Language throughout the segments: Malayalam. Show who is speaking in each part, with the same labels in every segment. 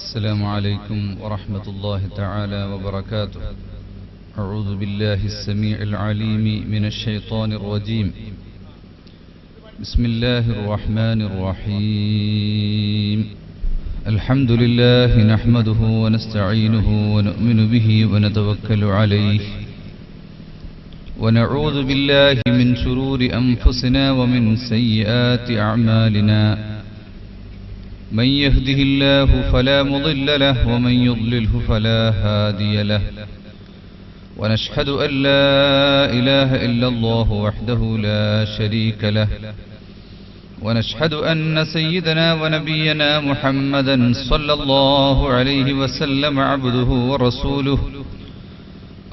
Speaker 1: السلام عليكم ورحمة الله تعالى وبركاته. أعوذ بالله السميع العليم من الشيطان الرجيم. بسم الله الرحمن الرحيم. الحمد لله نحمده ونستعينه ونؤمن به ونتوكل عليه ونعوذ بالله من شرور أنفسنا ومن سيئات أعمالنا. من يهده الله فلا مضل له ومن يضلله فلا هادي له. ونشهد أن لا إله إلا الله وحده لا شريك له. ونشهد أن سيدنا ونبينا محمدا صلى الله عليه وسلم عبده ورسوله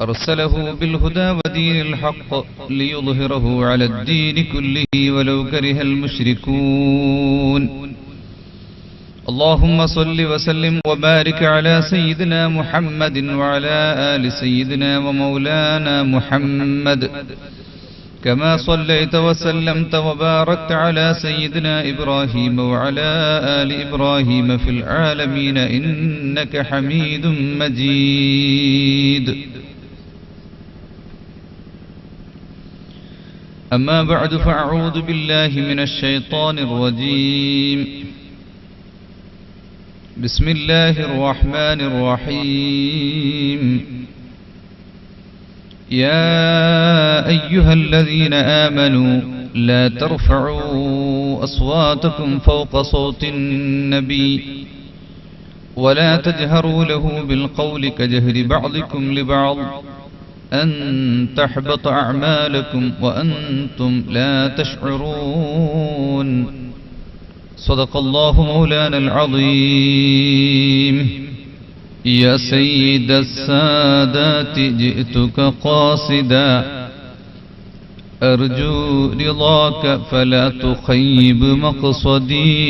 Speaker 1: أرسله بالهدى ودين الحق ليظهره على الدين كله ولو كره المشركون. اللهم صل وسلم وبارك على سيدنا محمد وعلى آل سيدنا ومولانا محمد كما صليت وسلمت وباركت على سيدنا إبراهيم وعلى آل إبراهيم في العالمين إنك حميد مجيد. أما بعد فأعوذ بالله من الشيطان الرجيم. بسم الله الرحمن الرحيم. يا أيها الذين آمنوا لا ترفعوا أصواتكم فوق صوت النبي ولا تجهروا له بالقول كجهر بعضكم لبعض أن تحبط أعمالكم وأنتم لا تشعرون. صدق الله مولانا العظيم. يا سيد السادات جئتك قاصدا أرجو رضاك فلا تخيب مقصدي.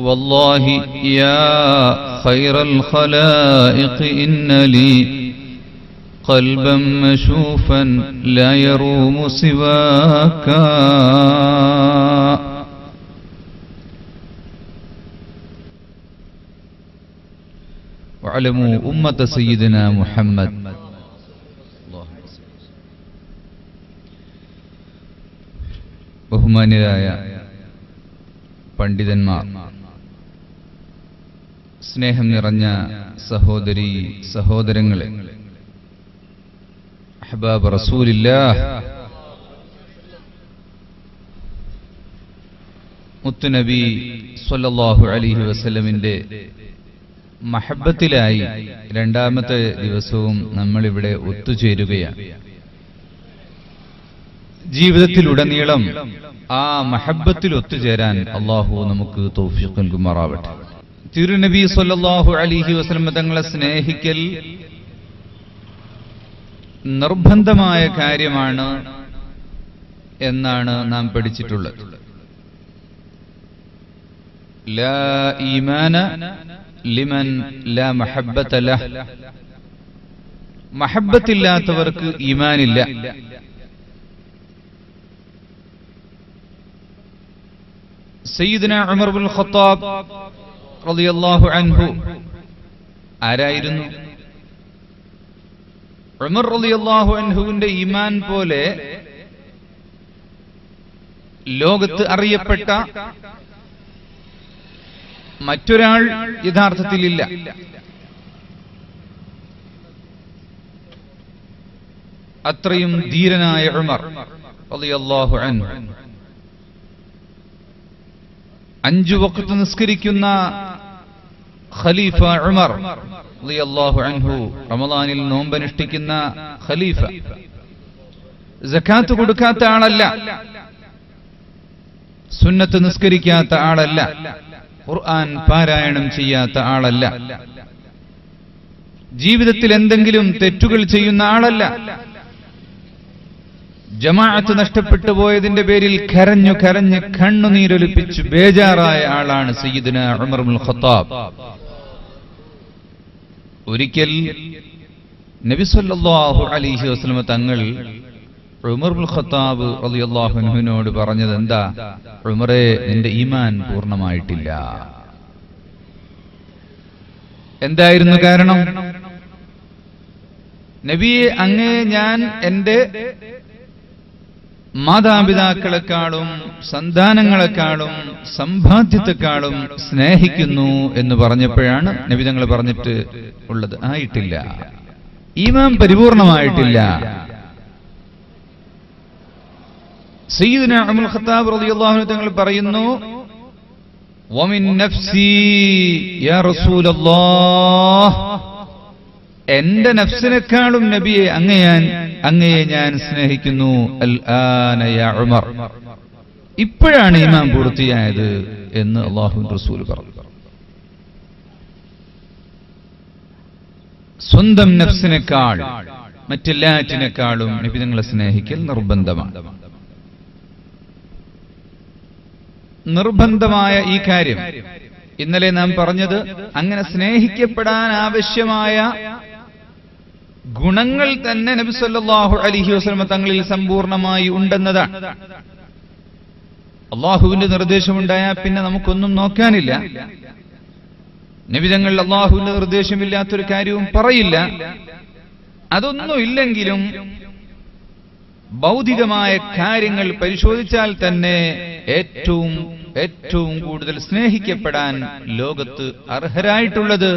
Speaker 1: والله يا خير الخلائق إن لي قلبا مشوفا لا يروم سواك. وعلموا أمة سيدنا محمد. ബഹുമാന്യരായ പണ്ഡിതന്മാർ, സ്നേഹം നിറഞ്ഞ സഹോദരീ സഹോദരങ്ങളെ, അഹ്ബാബ് റസൂലില്ലാഹ്, മുത്തുനബി സ്വല്ലല്ലാഹു അലൈഹി വസല്ലമിന്റെ മഹബ്ബത്തിലായി രണ്ടാമത്തെ ദിവസവും നമ്മളിവിടെ ഒത്തുചേരുകയാണ്. ജീവിതത്തിലുടനീളം ആ മഹബ്ബത്തിൽ ഒത്തുചേരാൻ അള്ളാഹു നമുക്ക് തൗഫീഖ് നൽകുമാറാവട്ടെ. തിരുനബി സ്വല്ലല്ലാഹു അലൈഹി വസല്ലം തങ്ങളെ സ്നേഹിക്കൽ നിർബന്ധമായ കാര്യമാണ് എന്നാണ് നാം പഠിച്ചിട്ടുള്ളത്. ലാ ഈമാന ലിമൻ ലാ മഹബ്ബത ലഹ്. മഹബ്ബത്തില്ലാത്തവർക്ക് ഈമാനില്ല. സയ്യിദുനാ ഉമർ ഇബ്നുൽ ഖത്താബ് റളിയല്ലാഹു അൻഹു ആരായിരുന്നു? ഉമർ റളിയല്ലാഹു അൻഹുവിന്റെ ഈമാൻ പോലെ ലോകത്ത് അറിയപ്പെട്ട മറ്റൊരാൾ യഥാർത്ഥത്തിലില്ല. അത്രയും ധീരനായ ഉമർ റളിയല്ലാഹു അൻഹു, 5 വഖ്ത് നിസ്കരിക്കുന്ന ഖലീഫ ഉമർ റളിയല്ലാഹു അൻഹു, റമളാനിൽ നോമ്പനുഷ്ഠിക്കുന്ന ഖലീഫ, സകാത്ത് കൊടുക്കാത്ത ആളല്ല, സുന്നത്ത് നിസ്കരിക്കാത്ത ആളല്ല, ഖുർആൻ പാരായണം ചെയ്യാത്ത ആളല്ല, ജീവിതത്തിൽ എന്തെങ്കിലും തെറ്റുകൾ ചെയ്യുന്ന ആളല്ല. ജമാഅത്ത് നഷ്ടപ്പെട്ടു പോയതിന്റെ പേരിൽ കരഞ്ഞു കരഞ്ഞ് കണ്ണുനീരൊലിപ്പിച്ചു ബേജാറായ ആളാണ് സയ്യിദുനാ ഉമർ ഇബ്നുൽ ഖത്താബ്. ഒരിക്കൽ നബി സല്ലല്ലാഹു അലൈഹി വസല്ലം തങ്ങൾ ഉമർ ഇബ്നുൽ ഖത്താബ് റളിയല്ലാഹു അൻഹുവിനോട് പറഞ്ഞത് എന്താ? ഉമറേ, നിന്റെ ഈമാൻ പൂർണ്ണമായിട്ടില്ല. എന്തായിരുന്നു കാരണം? നബിയെ, അങ്ങേ ഞാൻ എന്റെ മാതാപിതാക്കളെക്കാളും സന്താനങ്ങളെക്കാളും സമ്പാദ്യത്തെക്കാളും സ്നേഹിക്കുന്നു എന്ന് പറഞ്ഞപ്പോഴാണ് നബി തങ്ങൾ പറഞ്ഞിട്ട് ഉള്ളത്, ആയിട്ടില്ല, ഈമാൻ പരിപൂർണമായിട്ടില്ല. സയ്യിദുനാ ഉമർ ഖത്താബ് റളിയല്ലാഹു അൻഹു തങ്ങൾ പറയുന്നു, വമിൻ നഫ്സി യാ റസൂലല്ലാഹ്, എന്റെ നഫ്സിനെക്കാളും നബിയെ അങ്ങയെ ഞാൻ സ്നേഹിക്കുന്നു. അൽ ആന യാ ഉമർ, ഇപ്പോഴാണ് ഈമാൻ പൂർത്തിയായത് എന്ന് അല്ലാഹുവിന്റെ റസൂൽ പറഞ്ഞു. സ്വന്തം നഫ്സിനേക്കാൾ മറ്റെല്ലാറ്റിനേക്കാളും നബി തങ്ങളെ സ്നേഹിക്കൽ നിർബന്ധമാണ്. നിർബന്ധമായ ഈ കാര്യം ഇന്നലെ നാം പറഞ്ഞത്, അങ്ങനെ സ്നേഹിക്കപ്പെടാൻ ആവശ്യമായ ഗുണങ്ങൾ തന്നെ നബി സല്ലല്ലാഹു അലൈഹി വസല്ലം തങ്ങളിൽ സമ്പൂർണമായി ഉണ്ടെന്നതാണ്. അള്ളാഹുവിന്റെ നിർദ്ദേശമുണ്ടായാൽ പിന്നെ നമുക്കൊന്നും നോക്കാനില്ല. നബി തങ്ങൾ അള്ളാഹുവിന്റെ നിർദ്ദേശമില്ലാത്തൊരു കാര്യവും പറയില്ല. അതൊന്നും ഇല്ലെങ്കിലും ഭൗതികമായ കാര്യങ്ങൾ പരിശോധിച്ചാൽ തന്നെ ഏറ്റവും കൂടുതൽ സ്നേഹിക്കപ്പെടാൻ ലോകത്ത് അർഹരായിട്ടുള്ളത്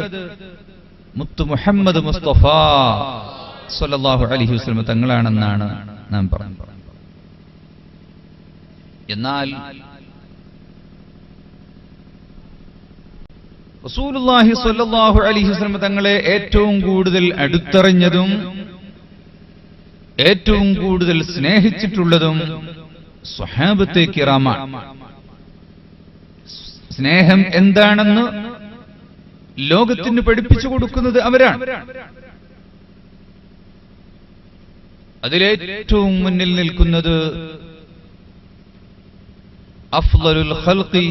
Speaker 1: മുത്തു മുഹമ്മദ് മുസ്തഫ സ്വല്ലല്ലാഹു അലൈഹി വസല്ലം തങ്ങളാണെന്നാണ് നാം പറഞ്ഞത്. എന്നാൽ റസൂലുള്ളാഹി സ്വല്ലല്ലാഹു അലൈഹി വസല്ലം തങ്ങളെ ഏറ്റവും കൂടുതൽ അടുത്തറിഞ്ഞതും ഏറ്റവും കൂടുതൽ സ്നേഹിച്ചിട്ടുള്ളതും സ്വഹാബത്തെ കിറാമാണ്. സ്നേഹം എന്താണെന്ന് ലോകത്തിന് പഠിപ്പിച്ചു കൊടുക്കുന്നത് അവരാണ്. അതിലേറ്റവും മുന്നിൽ നിൽക്കുന്നത് അഫ്ളലുൽ ഖൽഖി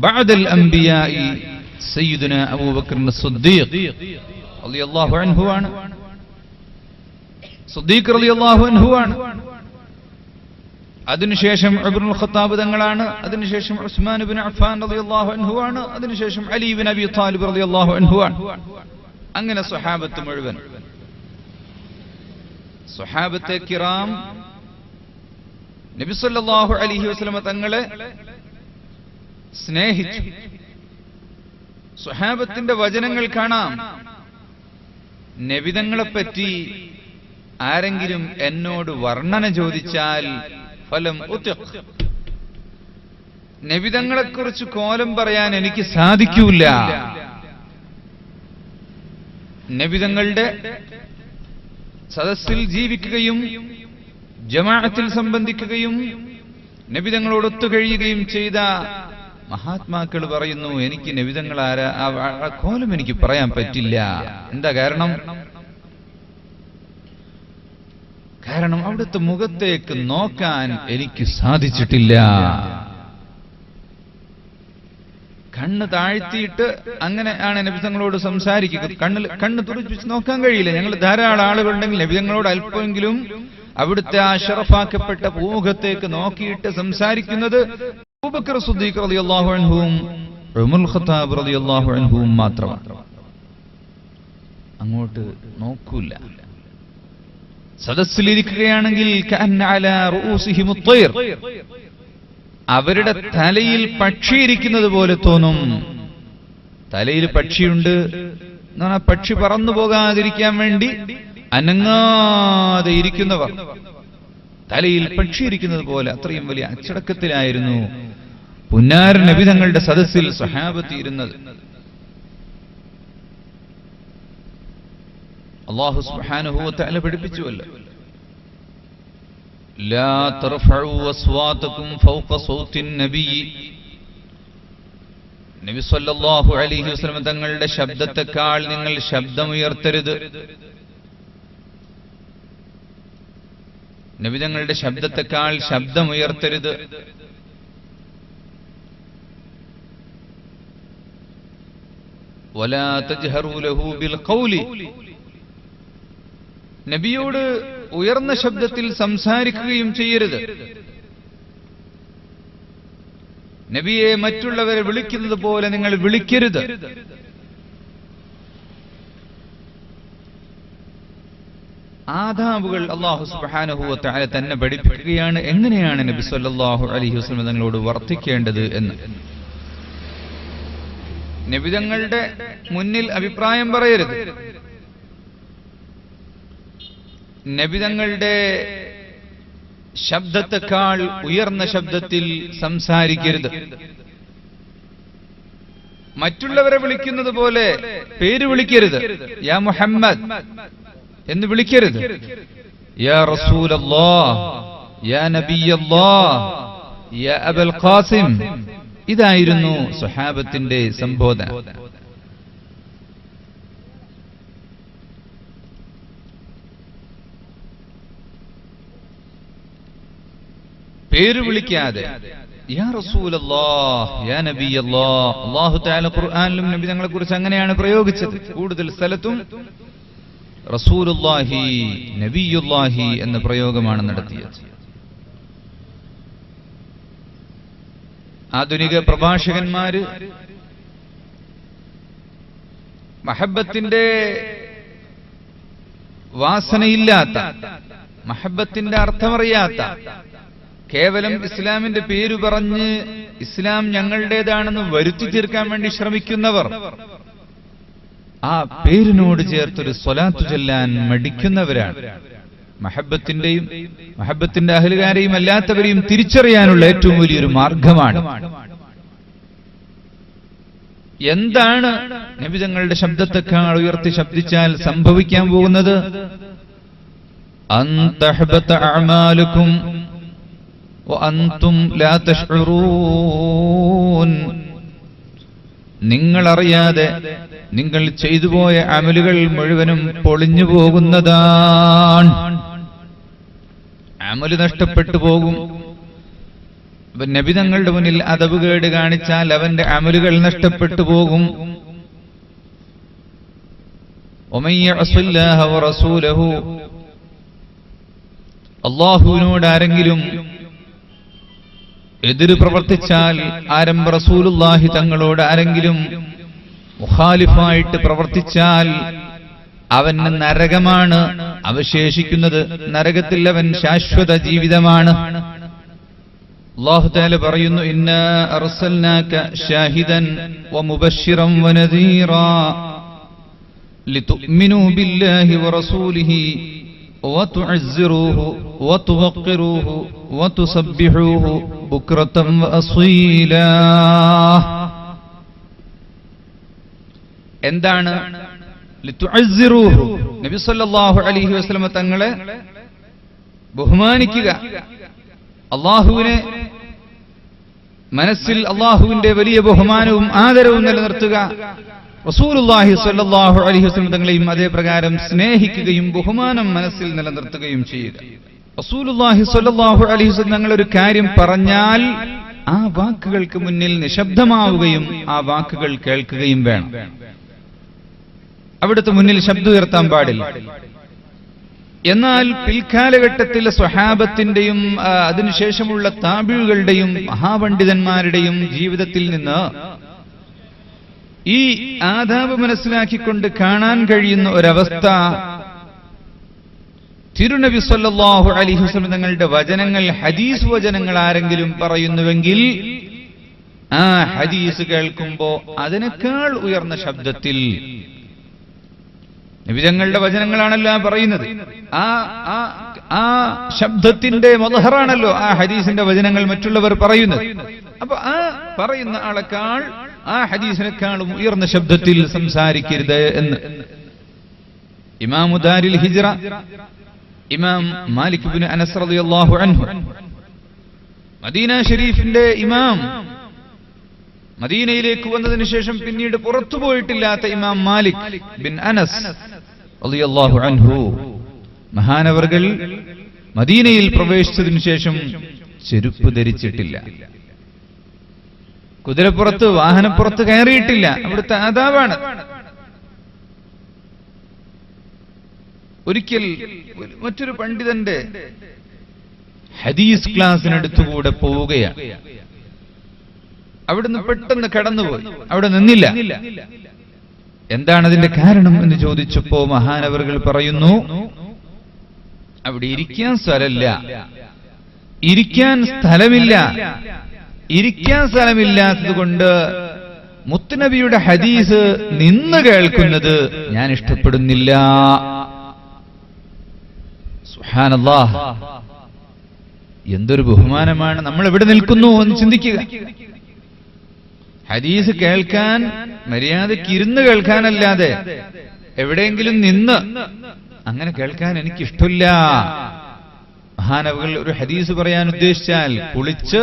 Speaker 1: ബഅദൽ അംബിയാഇ സയ്യിദുനാ അബൂബക്കർ അസ്-സിദ്ദീഖ് റളിയല്ലാഹു അൻഹു ആണ്. സിദ്ദീഖ് റളിയല്ലാഹു അൻഹു ആണ്. അതിനുശേഷം ഉമർ ഇബ്നുൽ ഖത്താബ് തങ്ങളാണ്. അതിനുശേഷം ഉസ്മാൻ ഇബ്നു അഫ്ഫാൻ റളിയല്ലാഹു അൻഹു ആണ്. അതിനുശേഷം അലി ഇബ്നു അബി ത്വാലിബ് റളിയല്ലാഹു അൻഹു ആണ്. അങ്ങനെ സ്വഹാബത്ത് മുഴുവൻ, സ്വഹാബത്തെ കിറാം നബി സല്ലല്ലാഹു അലൈഹി വസല്ലം തങ്ങളെ സ്നേഹിച്ചു. സ്വഹാബത്തിന്റെ വചനങ്ങൾ കാണാം. നബിതങ്ങളെപ്പറ്റി ആരെങ്കിലും എന്നോട് വർണ്ണന ചോദിച്ചാൽ ഫലം ഉതിഖ്, നബിതങ്ങളെക്കുറിച്ച് കോലം പറയാൻ എനിക്ക് സാധിക്കൂല. നബിതങ്ങളുടെ സദസ്സിൽ ജീവിക്കുകയും ജമാഅത്തിൽ സംബന്ധിക്കുകയും നബിതങ്ങളോട് ഒത്തുകഴിയുകയും ചെയ്ത മഹാത്മാക്കൾ പറയുന്നു, എനിക്ക് നബിതങ്ങൾ ആ കോലം എനിക്ക് പറയാൻ പറ്റില്ല. എന്താ കാരണം? കാരണം അവിടുത്തെ മുഖത്തേക്ക് നോക്കാൻ എനിക്ക് സാധിച്ചിട്ടില്ല. കണ്ണ് താഴ്ത്തിയിട്ട് അങ്ങനെയാണ് നബിതങ്ങളോട് സംസാരിക്കുക. കണ്ണ് തുറപ്പിച്ച് നോക്കാൻ കഴിയില്ല. ഞങ്ങൾ ധാരാളം ആളുകളുണ്ടെങ്കിൽ നബിതങ്ങളോട് അല്പമെങ്കിലും അവിടുത്തെ ആ ശറഫാക്കപ്പെട്ട മുഖത്തേക്ക് നോക്കിയിട്ട് സംസാരിക്കുന്നത് അബൂബക്കർ സിദ്ദീഖ് റളിയല്ലാഹു അൻഹുവും ഉമർ ഖത്താബ് റളിയല്ലാഹു അൻഹുവും മാത്രമാണ്. അങ്ങോട്ട് നോക്കൂല. സദസ്സിലിരിക്കുകയാണെങ്കിൽ കഅന്ന അലാ റൂസിഹിം അത്ത്വയ്ർ, അവരുടെ തലയിൽ പക്ഷിയിരിക്കുന്നത് പോലെ തോന്നും. തലയിൽ പക്ഷിയുണ്ട് എന്ന് പറഞ്ഞാൽ പക്ഷി പറന്നു പോകാതിരിക്കാൻ വേണ്ടി അനങ്ങാതെ ഇരിക്കുന്നവർ, തലയിൽ പക്ഷിയിരിക്കുന്നത് പോലെ അത്രയും വലിയ അച്ചടക്കത്തിലായിരുന്നു പുന്നാര നബിതങ്ങളുടെ സദസ്സിൽ സ്വഹാബത്ത് ഇരുന്നത്. അല്ലാഹു സുബ്ഹാനഹു വ തആല പഠിപ്പിച്ചുവല്ലോ, ലാ തർഫഉ അസ്വാതകും ഫൗക സൗത്തിൻ നബി, നബി സല്ലല്ലാഹു അലൈഹി വസല്ലം തങ്ങളുടെ ശബ്ദത്തെക്കാൾ നിങ്ങൾ ശബ്ദമുയർത്തരുത്. നബി തങ്ങളുടെ ശബ്ദത്തെക്കാൾ ശബ്ദമുയർത്തരുത്. വലാ തജ്ഹറു ലഹു ബിൽ ഖൗലി, നബിയോട് ഉയർന്ന ശബ്ദത്തിൽ സംസാരിക്കുകയും ചെയ്യരുത്. നബിയെ മറ്റുള്ളവരെ വിളിക്കുന്നത് പോലെ നിങ്ങൾ വിളിക്കരുത്. ആദാബുകൾ അല്ലാഹു സുബ്ഹാനഹു വ തആല തന്നെ പഠിപ്പിക്കുകയാണ്. എങ്ങനെയാണ് നബി സല്ലല്ലാഹു അലൈഹി വസല്ലം തങ്ങളോട് വർത്തിക്കേണ്ടത് എന്ന്. നബി തങ്ങളുടെ മുന്നിൽ അഭിപ്രായം പറയരുത്. നബി തങ്ങളുടെ ശബ്ദത്തെക്കാൾ ഉയർന്ന ശബ്ദത്തിൽ സംസാരിക്കരുത്. മറ്റുള്ളവരെ വിളിക്കുന്നത് പോലെ പേര് വിളിക്കരുത്. യാ മുഹമ്മദ് എന്ന് വിളിക്കരുത്. യാ റസൂലല്ലാഹ്, യാ നബിയല്ലാഹ്, യാ അബുൽ ഖാസിം. ഇതായിരുന്നു സ്വഹാബത്തിന്റെ സംബോധന. പേര് വിളിക്കാതെ യാ റസൂലല്ലാഹ്, യാ നബിയല്ലാഹ്. അല്ലാഹു തആല ഖുർആനിലും നബി തങ്ങളെ കുറിച്ച് അങ്ങനെയാണ് പ്രയോഗിച്ചത്. കൂടുതൽ സ്ഥലത്തും റസൂലുള്ളാഹി, നബിയുള്ളാഹി എന്ന പ്രയോഗമാണ് നടത്തിയത്. ആധുനിക പ്രഭാഷകന്മാര് മഹബ്ബത്തിന്റെ വാസനയില്ലാത്ത, മഹബ്ബത്തിന്റെ അർത്ഥമറിയാത്ത, കേവലം ഇസ്ലാമിന്റെ പേര് പറഞ്ഞ് ഇസ്ലാം ഞങ്ങളുടേതാണെന്ന് വരുത്തി തീർക്കാൻ വേണ്ടി ശ്രമിക്കുന്നവർ ആ പേരിനോട് ചേർത്തൊരു സ്വലാത്തു ചൊല്ലാൻ മടിക്കുന്നവരാണ്. മഹബ്ബത്തിന്റെയും മഹബ്ബത്തിന്റെ അഹ്ലുകാരെയും അല്ലാത്തവരെയും തിരിച്ചറിയാനുള്ള ഏറ്റവും വലിയൊരു മാർഗമാണ്. എന്താണ് നബി തങ്ങളുടെ ശബ്ദത്തെക്കാൾ ഉയർത്തി ശബ്ദിച്ചാൽ സംഭവിക്കാൻ പോകുന്നത്? അൻ തഹ്ബത അഅമാലുകും വഅൻതും ലാ തശ്ഉറൂൻ. നിങ്ങളറിയാതെ നിങ്ങൾ ചെയ്തുപോയ അമലുകൾ മുഴുവനും പൊളിഞ്ഞു പോകുന്നതാണ്. അമല് നഷ്ടപ്പെട്ടു പോകും. നബി തങ്ങളുടെ മുന്നിൽ അദബുകേട് കാണിച്ചാൽ അവന്റെ അമലുകൾ നഷ്ടപ്പെട്ടു പോകും. വമൻ യഅസില്ലാഹ വറസൂലഹു, അല്ലാഹുവിനോട് ആരെങ്കിലും എതിര് പ്രവർത്തിച്ചാൽ, ആരംഭ റസൂലുള്ളാഹി തങ്ങളോട് ആരെങ്കിലും മുഖാലിഫായിട്ട് പ്രവർത്തിച്ചാൽ അവന് നരകമാണ് അവശേഷിക്കുന്നത്. നരകത്തിൽ അവൻ ശാശ്വത ജീവിതമാണ്. അല്ലാഹു തആല പറയുന്നു, ഇന്നാ അർസൽനാക ഷാഹിദൻ വമുബശ്ശിറൻ വനദീറാ ലിതുഅ്മിനൂ ബില്ലാഹി വറസൂലിഹി വതുഅസ്സിറൂഹു വതുവഖിറൂഹു വതുസബ്ബിഹൂഹു ബുക്റതൻ വഅസീലാ. എന്താണ് ലിതുഅസ്സിറൂഹു? നബി സല്ലല്ലാഹു അലൈഹി വസല്ലം തങ്ങളെ ബഹുമാനിക്കുക, അല്ലാഹുവിനെ മനസ്സിൽ അല്ലാഹുവിന്റെ വലിയ ബഹുമാനവും ആദരവും നിലനിർത്തുക. റസൂലുള്ളാഹി സ്വല്ലല്ലാഹു അലൈഹി വസല്ലം തങ്ങളെയും അതേ പ്രകാരം സ്നേഹിക്കുകയും ബഹുമാനം മനസ്സിൽ നിലനിർത്തുകയും ചെയ്യുക. റസൂലുള്ളാഹി സ്വല്ലല്ലാഹു അലൈഹി വസല്ലം തങ്ങൾ ഒരു കാര്യം പറഞ്ഞാൽ ആ വാക്കുകൾക്ക് മുന്നിൽ നിശബ്ദമാവുകയും ആ വാക്കുകൾ കേൾക്കുകയും വേണം. അവിടുത്തെ മുന്നിൽ ശബ്ദം ഉയർത്താൻ പാടില്ല. എന്നാൽ പിൽക്കാലഘട്ടത്തിലെ സ്വഹാബത്തിന്റെയും അതിനുശേഷമുള്ള താബികളുടെയും മഹാപണ്ഡിതന്മാരുടെയും ജീവിതത്തിൽ നിന്ന് ഈ ആദാബ് മനസ്സിലാക്കിക്കൊണ്ട് കാണാൻ കഴിയുന്ന ഒരവസ്ഥ, തിരുനബി സല്ലല്ലാഹു അലൈഹി വസല്ലം തങ്ങളുടെ വചനങ്ങൾ ഹദീസ് വചനങ്ങൾ ആരെങ്കിലും പറയുന്നുവെങ്കിൽ ആ ഹദീസ് കേൾക്കുമ്പോ അതിനേക്കാൾ ഉയർന്ന ശബ്ദത്തിൽ, നബി തങ്ങളുടെ വചനങ്ങളാണല്ലോ പറയുന്നത്, ആ ശബ്ദത്തിന്റെ മദ്ഹറാണല്ലോ ആ ഹദീസിന്റെ വചനങ്ങൾ മറ്റുള്ളവർ പറയുന്നത്. അപ്പൊ ആ പറയുന്ന ആളെക്കാൾ ആ ഹദീസിനേക്കാളും ഉയർന്ന ശബ്ദത്തിൽ സംസാരിക്കരുത് എന്ന് ഇമാമു ദാരിൽ ഹിജ്റ ഇമാം മാലിക് ഇബ്നു അനസ് റളിയല്ലാഹു അൻഹു, മദീന ഷരീഫിന്റെ ഇമാം, മദീനയിലേക്ക് വന്നതിന് ശേഷം പിന്നീട് പുറത്തു പോയിട്ടില്ലാത്ത ഇമാം മാലിക് ബിൻ അനസ് റളിയല്ലാഹു അൻഹു, മഹാനവർകൾ മദീനയിൽ പ്രവേശിച്ചതിനു ശേഷം ചെരുപ്പ് ധരിച്ചിട്ടില്ല, കുതിരപ്പുറത്ത് വാഹനപ്പുറത്ത് കയറിയിട്ടില്ല. അവിടുത്തെ ആദാബാണ്. ഒരിക്കൽ മറ്റൊരു പണ്ഡിതന്റെ ഹദീസ് ക്ലാസ്സിനടുത്തുകൂടെ പോവുകയാണ്. അവിടുന്ന് പെട്ടെന്ന് കടന്നുപോയി, അവിടെ നിന്നില്ല. എന്താണ് അതിന്റെ കാരണം എന്ന് ചോദിച്ചപ്പോ മഹാനവറുകൾ പറയുന്നു, അവിടെ ഇരിക്കാൻ സ്ഥലമില്ല. ഇരിക്കാൻ സ്ഥലമില്ലാത്തത് കൊണ്ട് മുത്തുനബിയുടെ ഹദീസ് നിന്ന് കേൾക്കുന്നത് ഞാൻ ഇഷ്ടപ്പെടുന്നില്ല. സുബ്ഹാനല്ലാഹ്, എന്തൊരു ബഹുമാനമാണ്. നമ്മൾ എവിടെ നിൽക്കുന്നു എന്ന് ചിന്തിക്കുക. ഹദീസ് കേൾക്കാൻ മര്യാദയ്ക്ക് ഇരുന്ന് കേൾക്കാനല്ലാതെ എവിടെയെങ്കിലും നിന്ന് അങ്ങനെ കേൾക്കാൻ എനിക്കിഷ്ടമില്ല. മഹാനവകൾ ഒരു ഹദീസ് പറയാൻ ഉദ്ദേശിച്ചാൽ കുളിച്ച്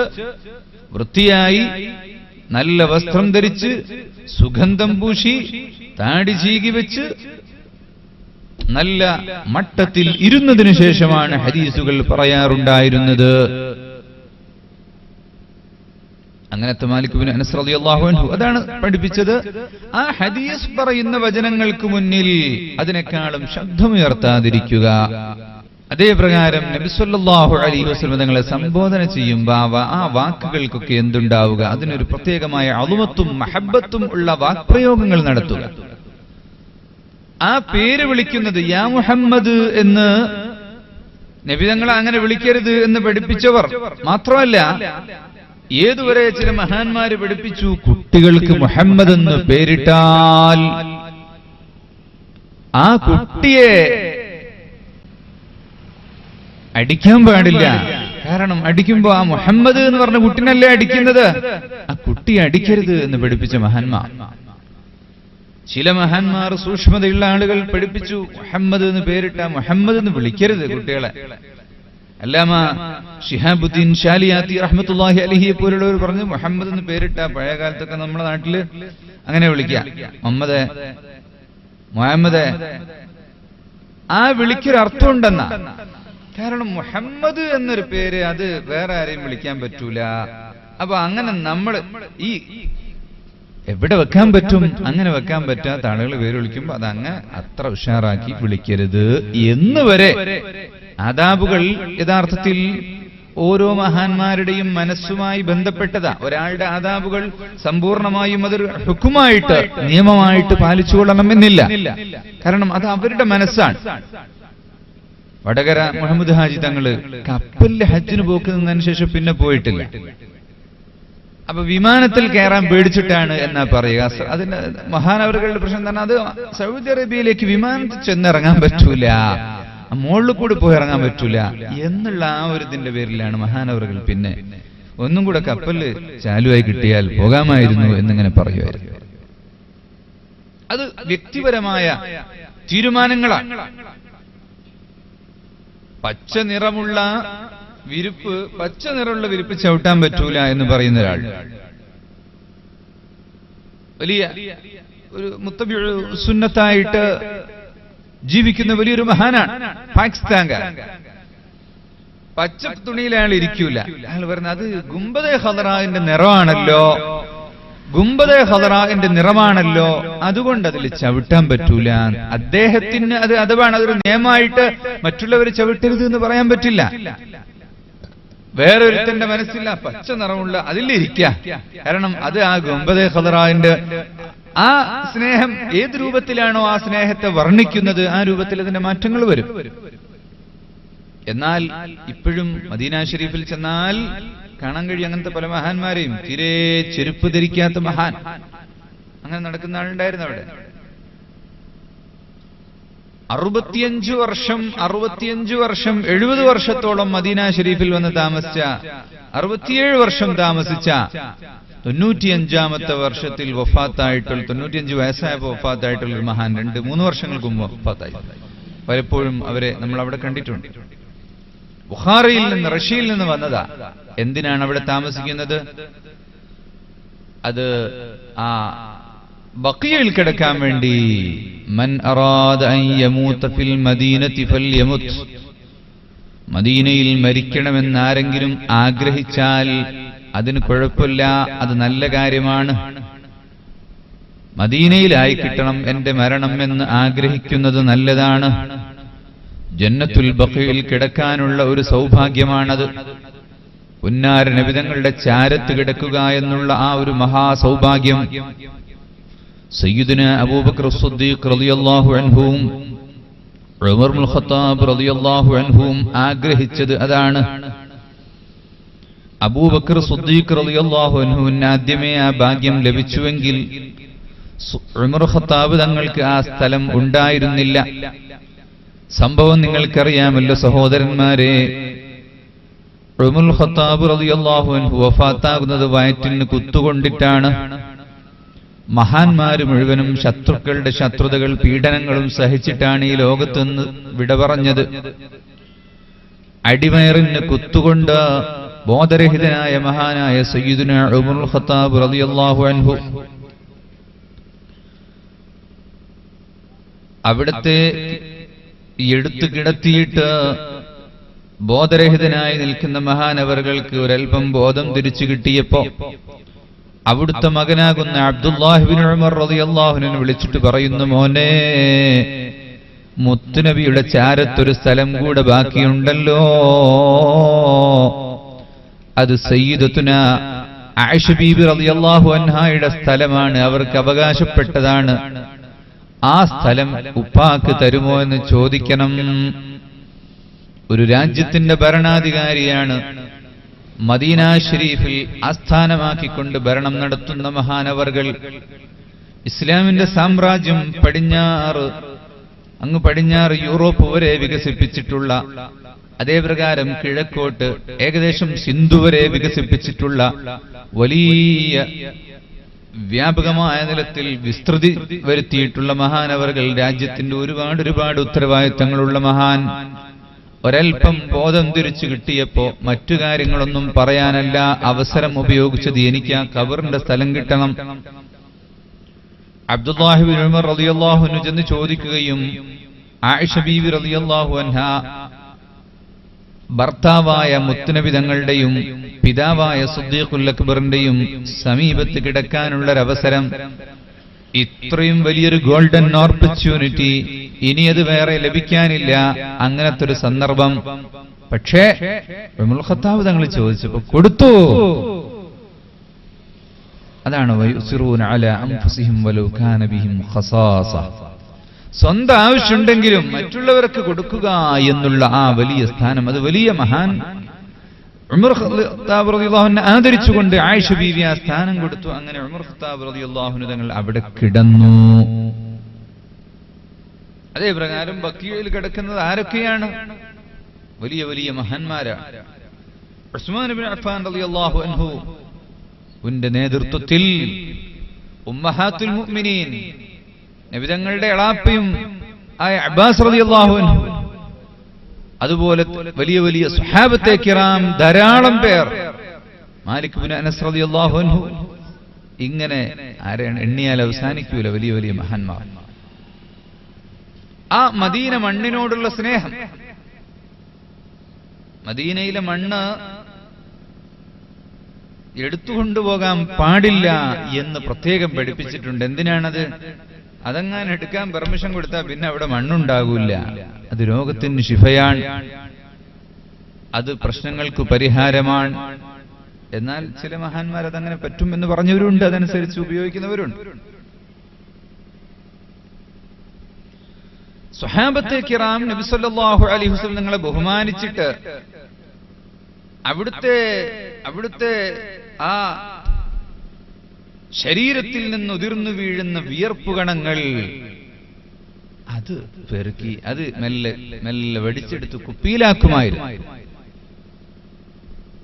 Speaker 1: വൃത്തിയായി നല്ല വസ്ത്രം ധരിച്ച് സുഗന്ധം പൂശി താടി ചീകി വെച്ച് നല്ല മട്ടത്തിൽ ഇരുന്നതിനു ശേഷമാണ് ഹദീസുകൾ പറയാറുണ്ടായിരുന്നത്. അങ്ങനത്തെ മാലിക് ഇബ്നു അനസ് റളിയല്ലാഹു അൻഹു അതാണ് പഠിപ്പിച്ചത്. ആ ഹദീസ് പറയുന്ന വചനങ്ങൾക്ക് മുന്നിൽ അതിനേക്കാളും ശബ്ദമുയർത്താതിരിക്കുക. അതേപ്രകാരം നബി സല്ലല്ലാഹു അലൈഹി വസല്ലം തങ്ങളെ സംബോധന ചെയ്യുമ്പോൾ ആ വാക്കുകൾക്കൊക്കെ എന്തുണ്ടാവുക, അതിനൊരു പ്രത്യേകമായ അളുമത്തും മഹബ്ബത്തും ഉള്ള വാക്പ്രയോഗങ്ങൾ നടത്തുക. ആ പേര് വിളിക്കുന്നത് യാ മുഹമ്മദ് എന്ന് നബി തങ്ങളെ അങ്ങനെ വിളിക്കരുത് എന്ന് പഠിപ്പിച്ചവർ മാത്രമല്ല, ഏതുവരെ ചില മഹാന്മാര് പഠിപ്പിച്ചു, കുട്ടികൾക്ക് മുഹമ്മദ് എന്ന് പേരിട്ടാൽ ആ കുട്ടിയെ അടിക്കാൻ പാടില്ല. കാരണം അടിക്കുമ്പോ ആ മുഹമ്മദ് എന്ന് പറഞ്ഞ കുട്ടിനല്ലേ അടിക്കുന്നത്, ആ കുട്ടിയെ അടിക്കരുത് എന്ന് പഠിപ്പിച്ച മഹാന്മാർ. ചില മഹാന്മാർ സൂക്ഷ്മതയുള്ള ആളുകൾ പഠിപ്പിച്ചു, മുഹമ്മദ് എന്ന് പേരിട്ട മുഹമ്മദ് എന്ന് വിളിക്കരുത് കുട്ടികളെ. അല്ലാമ ശിഹാബുദ്ദീൻ ഷാലിയാത്തി റഹ്മത്തുള്ളാഹി അലൈഹിയെ പോലുള്ളവർ പറഞ്ഞു, മുഹമ്മദ് എന്ന് പേരിട്ട പഴയ കാലത്തൊക്കെ നമ്മുടെ നാട്ടില് അങ്ങനെ വിളിക്കാം, മുഹമ്മദ്. ആ വിളിക്കൊരു അർത്ഥമുണ്ടെന്നാ. കാരണം മുഹമ്മദ് എന്നൊരു പേര് അത് വേറെ ആരെയും വിളിക്കാൻ പറ്റൂല. അപ്പൊ അങ്ങനെ നമ്മൾ ഈ എവിടെ വെക്കാൻ പറ്റും, അങ്ങനെ വെക്കാൻ പറ്റാത്ത ആളുകൾ പേര് വിളിക്കുമ്പോ അതങ്ങനെ അത്ര ഉഷാറാക്കി വിളിക്കരുത് എന്ന് വരെ ആദാബുകൾ യഥാർത്ഥത്തിൽ ഓരോ മഹാന്മാരുടെയും മനസ്സുമായി ബന്ധപ്പെട്ടതാ. ഒരാളുടെ ആദാബുകൾ സമ്പൂർണമായും അതൊരു ഹുക്കുമായിട്ട് നിയമമായിട്ട് പാലിച്ചുകൊള്ളണമെന്നില്ല. കാരണം അത് അവരുടെ മനസ്സാണ്. വടകര മുഹമ്മദ് ഹാജി തങ്ങള് കപ്പലിലെ ഹജ്ജിന് പോക്ക് നിന്നതിന് ശേഷം പിന്നെ പോയിട്ടില്ല. അപ്പൊ വിമാനത്തിൽ കയറാൻ പേടിച്ചിട്ടാണ് എന്നാ പറയുക. അതിന്റെ മഹാനവറുകളുടെ പ്രശ്നം തന്നെ അത് സൗദി അറേബ്യയിലേക്ക് വിമാനത്തിൽ ചെന്നിറങ്ങാൻ പറ്റൂല, മുകളിൽ കൂടി പോയി ഇറങ്ങാൻ പറ്റൂല എന്നുള്ള ആ ഒരു ഇതിന്റെ പേരിലാണ് മഹാനവറുകൾ പിന്നെ ഒന്നും കൂടെ കപ്പല് ചാലുവായി കിട്ടിയാൽ പോകാമായിരുന്നു എന്നിങ്ങനെ പറയുമായിരുന്നു. അത് വ്യക്തിപരമായ തീരുമാനങ്ങളാണ്. പച്ച നിറമുള്ള വിരിപ്പ് ചവിട്ടാൻ പറ്റൂല എന്ന് പറയുന്ന ഒരാൾ വലിയ ഒരു മുത്തബിഉ സുന്നത്തായിട്ട് ജീവിക്കുന്ന വലിയൊരു മഹാനാണ്, പാകിസ്ഥാൻകാരൻ. പച്ച തുണിയിൽ അയാൾ ഇരിക്കൂല. അയാൾ പറയുന്നത് അത് ഗുംബദെ ഖദറാന്റെ നിറമാണല്ലോ, നിറമാണല്ലോ, അതുകൊണ്ട് അതിൽ ചവിട്ടാൻ പറ്റൂല. അദ്ദേഹത്തിന് അത് അഥവാണ് അതൊരു നിയമമായിട്ട് മറ്റുള്ളവർ ചവിട്ടരുത് എന്ന് പറയാൻ പറ്റില്ല. വേറൊരുത്തന്റെ മനസ്സില്ല പച്ച നിറമുള്ള അതിലിരിക്കുക. കാരണം അത് ആ ഗുംബദെ ഖദറാന്റെ ആ സ്നേഹം ഏത് രൂപത്തിലാണോ ആ സ്നേഹത്തെ വർണ്ണിക്കുന്നത് ആ രൂപത്തിൽ അതിന്റെ മാറ്റങ്ങൾ വരും. എന്നാൽ ഇപ്പോഴും മദീന ഷരീഫിൽ ചെന്നാൽ കാണാൻ കഴിയും അങ്ങനത്തെ പല മഹാന്മാരെയും. തീരെ ചെരുപ്പ് ധരിക്കാത്ത മഹാൻ അങ്ങനെ നടക്കുന്ന ആളുണ്ടായിരുന്നു അവിടെ. 65 വർഷം 70 വർഷത്തോളം മദീന ഷരീഫിൽ വന്ന് താമസിച്ച, 67 വർഷം താമസിച്ച, 95-ാമത്തെ വർഷത്തിൽ വഫാത്തായിട്ടുള്ള, 95 വയസ്സായപ്പോൾ വഫാത്തായിട്ടുള്ള ഒരു മഹാൻ 2-3 വർഷങ്ങൾക്ക് മുമ്പ് വഫാത്തായി. പലപ്പോഴും അവരെ നമ്മൾ അവിടെ കണ്ടിട്ടുണ്ട്. ബുഖാറിയിൽ നിന്ന്, റഷ്യയിൽ നിന്ന് വന്നതാ. എന്തിനാണ് അവിടെ താമസിക്കുന്നത്? അത് ആ ബഖിയയിൽ കിടക്കാൻ വേണ്ടി. മൻ അറാദ അൻ യമൂത ഫിൽ മദീനതി ഫൽയമുത്, മദീനയിൽ മരിക്കണമെന്ന് ആരെങ്കിലും ആഗ്രഹിച്ചാൽ അതിന് കുഴപ്പമില്ല, അത് നല്ല കാര്യമാണ്. മദീനയിലായി കിട്ടണം എന്റെ മരണം എന്ന് ആഗ്രഹിക്കുന്നത് നല്ലതാണ്. ജന്നത്തുൽ ബഖീൽ കിടക്കാനുള്ള ഒരു സൗഭാഗ്യമാണത്. പുന്നാര നബിതങ്ങളുടെ ചാരത്ത് കിടക്കുക എന്നുള്ള ആ ഒരു മഹാസൗഭാഗ്യം സയ്യിദുന അബൂബക്കർ സിദ്ദീഖ് റളിയല്ലാഹു അൻഹുവും ഉമർ ഇബ്നുൽ ഖത്താബ് റളിയല്ലാഹു അൻഹുവും ആഗ്രഹിച്ചത് അതാണ്. അബൂബക്കർ സിദ്ദീഖ് റളിയല്ലാഹു അൻഹുവിന് ആദ്യമേ ആ ഭാഗ്യം ലഭിച്ചുവെങ്കിൽ ഉമർ ഖത്താബ് തങ്ങൾക്ക് ആ സ്ഥലം ഉണ്ടായിരുന്നില്ല. സംഭവം നിങ്ങൾക്കറിയാമല്ലോ സഹോദരന്മാരെ. ഉമർ ഖത്താബ് റളിയല്ലാഹു അൻഹു വഫാത്താകുന്നത് വയറ്റിന് കുത്തുകൊണ്ടിട്ടാണ്. മഹാന്മാര് മുഴുവനും ശത്രുക്കളുടെ ശത്രുതകൾ പീഡനങ്ങളും സഹിച്ചിട്ടാണ് ഈ ലോകത്തുനിന്ന് വിട പറഞ്ഞത്. അടിവയറിന് കുത്തുകൊണ്ട് ബോധരഹിതനായ മഹാനായ സയ്യിദുന ഉമർ ഖത്താബ് റളിയല്ലാഹു അൻഹു അവിടുത്തെ എടുത്തു കിടത്തിയിട്ട് ബോധരഹിതനായി നിൽക്കുന്ന മഹാനവറുകൾക്ക് ഒരൽപ്പം ബോധം തിരിച്ചു കിട്ടിയപ്പോ അവിടുത്തെ മകനാകുന്ന അബ്ദുല്ലാഹി ഇബ്നു ഉമർ റളിയല്ലാഹു അൻഹു വിളിച്ചിട്ട് പറയുന്നു, മോനെ, മുത്തുനബിയുടെ ചാരത്തൊരു സ്ഥലം കൂടെ ബാക്കിയുണ്ടല്ലോ, അത് സയ്യിദത്തുന ആയിഷ ബീബി റളിയല്ലാഹു അൻഹായുടെ സ്ഥലമാണ്, അവർക്ക് അവകാശപ്പെട്ടതാണ്. ആ സ്ഥലം ഉപ്പാക്ക് തരുമോ എന്ന് ചോദിക്കണം. ഒരു രാജ്യത്തിന്റെ ഭരണാധികാരിയാണ്. മദീന ഷരീഫിൽ ആസ്ഥാനമാക്കിക്കൊണ്ട് ഭരണം നടത്തുന്ന മഹാനവർകൾ ഇസ്ലാമിന്റെ സാമ്രാജ്യം അങ്ങ് പടിഞ്ഞാറ് യൂറോപ്പ് വരെ വികസിപ്പിച്ചിട്ടുള്ള, അതേപ്രകാരം കിഴക്കോട്ട് ഏകദേശം സിന്ധു വരെ വികസിപ്പിച്ചിട്ടുള്ള വലിയ വ്യാപകമായ നിലത്തിൽ വിസ്തൃതി വരുത്തിയിട്ടുള്ള മഹാനവർകൾ, രാജ്യത്തിന്റെ ഒരുപാട് ഉത്തരവാദിത്തങ്ങളുള്ള മഹാൻ. ഒരൽപ്പം ബോധം തിരിച്ചു കിട്ടിയപ്പോ മറ്റു കാര്യങ്ങളൊന്നും പറയാനല്ല അവസരം ഉപയോഗിച്ചത്, എനിക്ക് ആ ഖബറിന്റെ സ്ഥലം കിട്ടണം. അബ്ദുല്ലാഹി ഇബ്നു ഉമർ റളിയല്ലാഹു അൻഹു ചെന്ന് ചോദിക്കുകയും ആയിഷ ബീവി റളിയല്ലാഹു അൻഹാ ഭർത്താവായ മുത്തുനബി തങ്ങളുടെയും പിതാവായ സിദ്ദീഖുൽ അക്ബറിന്റെയും സമീപത്ത് കിടക്കാനുള്ളൊരവസരം, ഇത്രയും വലിയൊരു ഗോൾഡൻ ഓപ്പർച്യൂണിറ്റി ഇനി അത് വേറെ ലഭിക്കാനില്ല, അങ്ങനത്തെ ഒരു സന്ദർഭം. പക്ഷേ ഉമർ ഖത്താബ് തങ്ങൾ ചോദിച്ചപ്പോ കൊടുത്തു. അതാണ് വയുസിറൂന അലാ അൻഫുസിഹിം വലൗ കാന ബിഹിം ഖസാസ. സ്വന്തം ആവശ്യമുണ്ടെങ്കിലും മറ്റുള്ളവർക്ക് കൊടുക്കുക എന്നുള്ള ആ വലിയ സ്ഥാനം, അത് വലിയ മഹാൻ ഉമർ ഖത്താബ് റളിയല്ലാഹു അൻഹു ആദരിച്ചുകൊണ്ട് ആയിഷ ബീവി ആ സ്ഥാനം കൊടുത്തു. അങ്ങനെ ഉമർ ഖത്താബ് റളിയല്ലാഹു അൻഹു തങ്ങൾ അവിടെ കിടന്നു. അതേ പ്രകാരം ബഖീയിൽ കിടക്കുന്നത് ആരൊക്കെയാണ്? വലിയ വലിയ മഹാന്മാരാണ്. ഉസ്മാൻ ഇബ്നു അഫ്ഫാൻ റളിയല്ലാഹു അൻഹു ഉന്റെ നേതൃത്വത്തിൽ ഉമ്മഹാത്തുൽ മുഅ്മിനീൻ നബി തങ്ങളുടെ എളാപ്പയും ആയ അബ്ബാസ് റളിയല്ലാഹു അൻഹു, അതുപോലെ വലിയ വലിയ സ്വഹാബത്തെ കിറാം ധാരാളം പേർ, മാലിക് ഇബ്നു അനസ് റളിയല്ലാഹു അൻഹു, ഇങ്ങനെ ആരെയാണ് എണ്ണിയാൽ അവസാനിക്കൂല വലിയ വലിയ മഹാന്മാർ. ആ മദീന മണ്ണിനോടുള്ള സ്നേഹം, മദീനയിലെ മണ്ണ് എടുത്തുകൊണ്ടുപോകാൻ പാടില്ല എന്ന് പ്രത്യേകം പഠിപ്പിച്ചിട്ടുണ്ട്. എന്തിനാണത്? അതങ്ങനെ എടുക്കാൻ പെർമിഷൻ കൊടുത്താൽ പിന്നെ അവിടെ മണ്ണുണ്ടാകൂല. അത് രോഗത്തിന് ശിഫയാണ്, അത് പ്രശ്നങ്ങൾക്ക് പരിഹാരമാണ്. എന്നാൽ ചില മഹാന്മാർ അതങ്ങനെ പറ്റും എന്ന് പറഞ്ഞവരുണ്ട്, അതനുസരിച്ച് ഉപയോഗിക്കുന്നവരുണ്ട്. സ്വഹാബത്തെ കിറാം നബി സല്ലല്ലാഹു അലൈഹി വസല്ലം നിങ്ങളെ ബഹുമാനിച്ചിട്ട് അവിടുത്തെ ആ ശരീരത്തിൽ നിന്ന് ഉതിർന്നു വീഴുന്ന വിയർപ്പ് കണങ്ങൾ അത് പെറുക്കി അത് മെല്ലെ മെല്ലെ വെടിച്ചെടുത്ത് കുപ്പിയിലാക്കുമായിരുന്നു.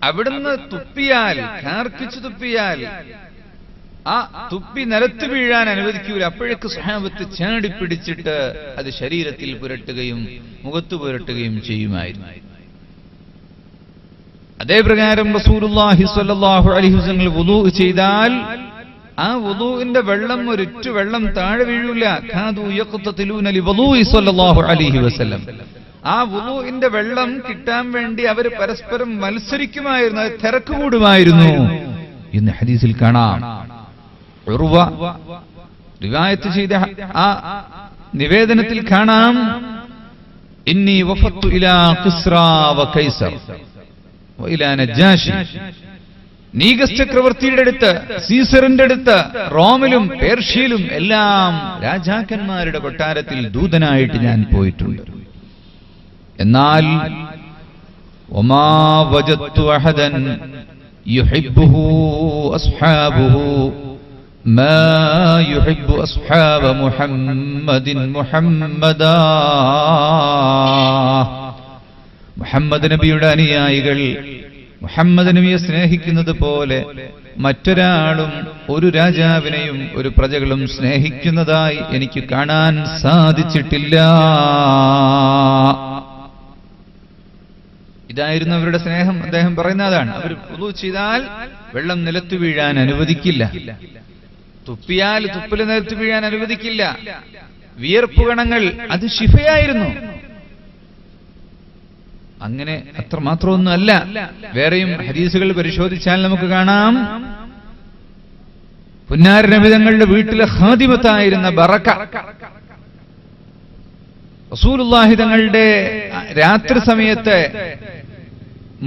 Speaker 1: അവിടുന്ന് തുപ്പിയാൽ, കാർക്കിച്ചു തുപ്പിയാൽ ആ തുപ്പി നിലത്ത് വീഴാൻ അനുവദിക്കൂല. അപ്പോഴേക്ക് സ്വഹാബത്ത് ചാടിപ്പിടിച്ചിട്ട് അത് ശരീരത്തിൽ പുരട്ടുകയും മുഖത്ത് പുരട്ടുകയും ചെയ്യുമായിരുന്നു. അതേപ്രകാരം റസൂലുള്ളാഹി സ്വല്ലല്ലാഹു അലൈഹി വസല്ലം വുളൂ ചെയ്താൽ ആ വുളൂഇന്റെ വെള്ളം ഒരിറ്റു വെള്ളം താഴെ വീഴൂല. ഖാദു യഖ്തതിലൂന ലിവുളൂഇ സ്വല്ലല്ലാഹു അലൈഹി വസല്ലം. ആ വുളൂഇന്റെ വെള്ളം കിട്ടാൻ വേണ്ടി അവർ പരസ്പരം മത്സരിക്കുമായിരുന്നു, അത് തിരക്ക് കൂടുമായിരുന്നു എന്ന് ഹദീസിൽ കാണാം. ഉർവ റിവായത്ത് ചെയ്ത ആ നിവേദനത്തിൽ കാണാം, ഇന്നി വഫത്തു ഇലാ ഖിസ്റ വ കൈസർ വ ഇലാ നജാശി. നീഗസ് ചക്രവർത്തിയുടെ അടുത്ത്, സീസറിന്റെ അടുത്ത്, റോമിലും പേർഷ്യയിലും എല്ലാം രാജാക്കന്മാരുടെ കൊട്ടാരത്തിൽ ദൂതനായിട്ട് ഞാൻ പോയിട്ടുണ്ട്. എന്നാൽ വമാ വജദ്തു അഹദൻ യുഹിബ്ബുഹു അസ്ഹാബുഹു മാ യുഹിബ്ബു അസ്ഹാബ മുഹമ്മദിൻ മുഹമ്മദാ. മുഹമ്മദ് നബിയുടെ അനുയായികൾ മുഹമ്മദ് നബിയെ സ്നേഹിക്കുന്നത് പോലെ മറ്റൊരാളും ഒരു രാജാവിനെയും ഒരു പ്രജകളും സ്നേഹിക്കുന്നതായി എനിക്ക് കാണാൻ സാധിച്ചിട്ടില്ല. ഇതായിരുന്നു അവരുടെ സ്നേഹം. അദ്ദേഹം പറയുന്നതാണ്, അവർ വുളൂ ചെയ്താൽ വെള്ളം നിലത്തു വീഴാൻ അനുവദിക്കില്ല, തുപ്പിയാൽ തുപ്പല് നിലത്തു വീഴാൻ അനുവദിക്കില്ല. വിയർപ്പ് കണങ്ങൾ അത് ശിഫയായിരുന്നു. അങ്ങനെ അത്രമാത്രമൊന്നും അല്ല. വേറെയും ഹദീസുകൾ പരിശോധിച്ചാൽ നമുക്ക് കാണാം, പുന്നാര നബി തങ്ങളുടെ വീട്ടിലെ ഖാദിമത്തായിരുന്ന ബറക റസൂലുള്ളാഹി തങ്ങളുടെ രാത്രി സമയത്ത്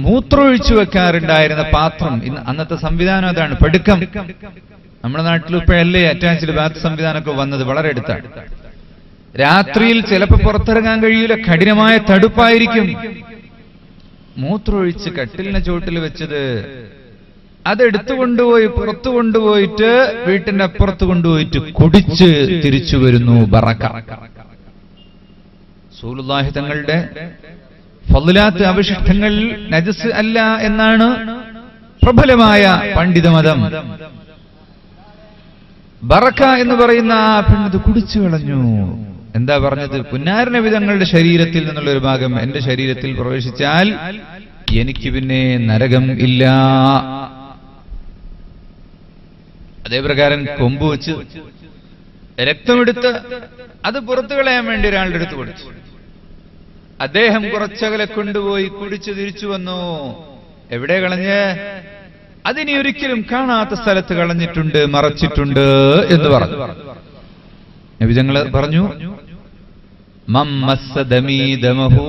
Speaker 1: മൂത്രമൊഴിച്ചു വെക്കാറുണ്ടായിരുന്ന പാത്രം, അന്നത്തെ സംവിധാനം അതാണ്, പടുക്കം. നമ്മുടെ നാട്ടിൽ ഇപ്പോഴല്ലേ അറ്റാച്ച്ഡ് ബാത്ത് സംവിധാനമൊക്കെ വന്നത്, വളരെ അടുത്താണ്. രാത്രിയിൽ ചിലപ്പോൾ പുറത്തിറങ്ങാൻ കഴിയില്ല, കഠിനമായ തടുപ്പായിരിക്കും. മൂത്രമൊഴിച്ച് കട്ടിലിന്റെ ചുവട്ടിൽ വെച്ചത് അതെടുത്തു കൊണ്ടുപോയി പുറത്തു കൊണ്ടുപോയിട്ട് വീട്ടിന്റെ അപ്പുറത്ത് കൊണ്ടുപോയിട്ട് കുടിച്ച് തിരിച്ചു വരുന്നു ബറക. റസൂലുള്ളാഹി തങ്ങളുടെ ഫളലാത്ത് അവശിഷ്ടങ്ങൾ നജസ് അല്ല എന്നാണ് പ്രബലമായ പണ്ഡിതമതം. ബറക എന്ന് പറയുന്ന ആ പെണ്ണത് കുടിച്ചു കളഞ്ഞു. എന്താ പറഞ്ഞത്? പുന്നാര നബി തങ്ങളുടെ ശരീരത്തിൽ നിന്നുള്ള ഒരു ഭാഗം എന്റെ ശരീരത്തിൽ പ്രവേശിച്ചാൽ എനിക്ക് പിന്നെ നരകം ഇല്ല. അതേപ്രകാരം കൊമ്പ് വെച്ച് രക്തമെടുത്ത് അത് പുറത്തു കളയാൻ വേണ്ടി ഒരാളുടെ അടുത്ത് കൊടുത്തു. അദ്ദേഹം കുറച്ചകലെ കൊണ്ടുപോയി കുടിച്ചു തിരിച്ചു വന്നു. എവിടെ കളഞ്ഞ്? അതിനി ഒരിക്കലും കാണാത്ത സ്ഥലത്ത് കളഞ്ഞിട്ടുണ്ട്, മറച്ചിട്ടുണ്ട് എന്ന് പറഞ്ഞു. നബി തങ്ങൾ പറഞ്ഞു, മമ്മസ്സ ദമീ ദമഹു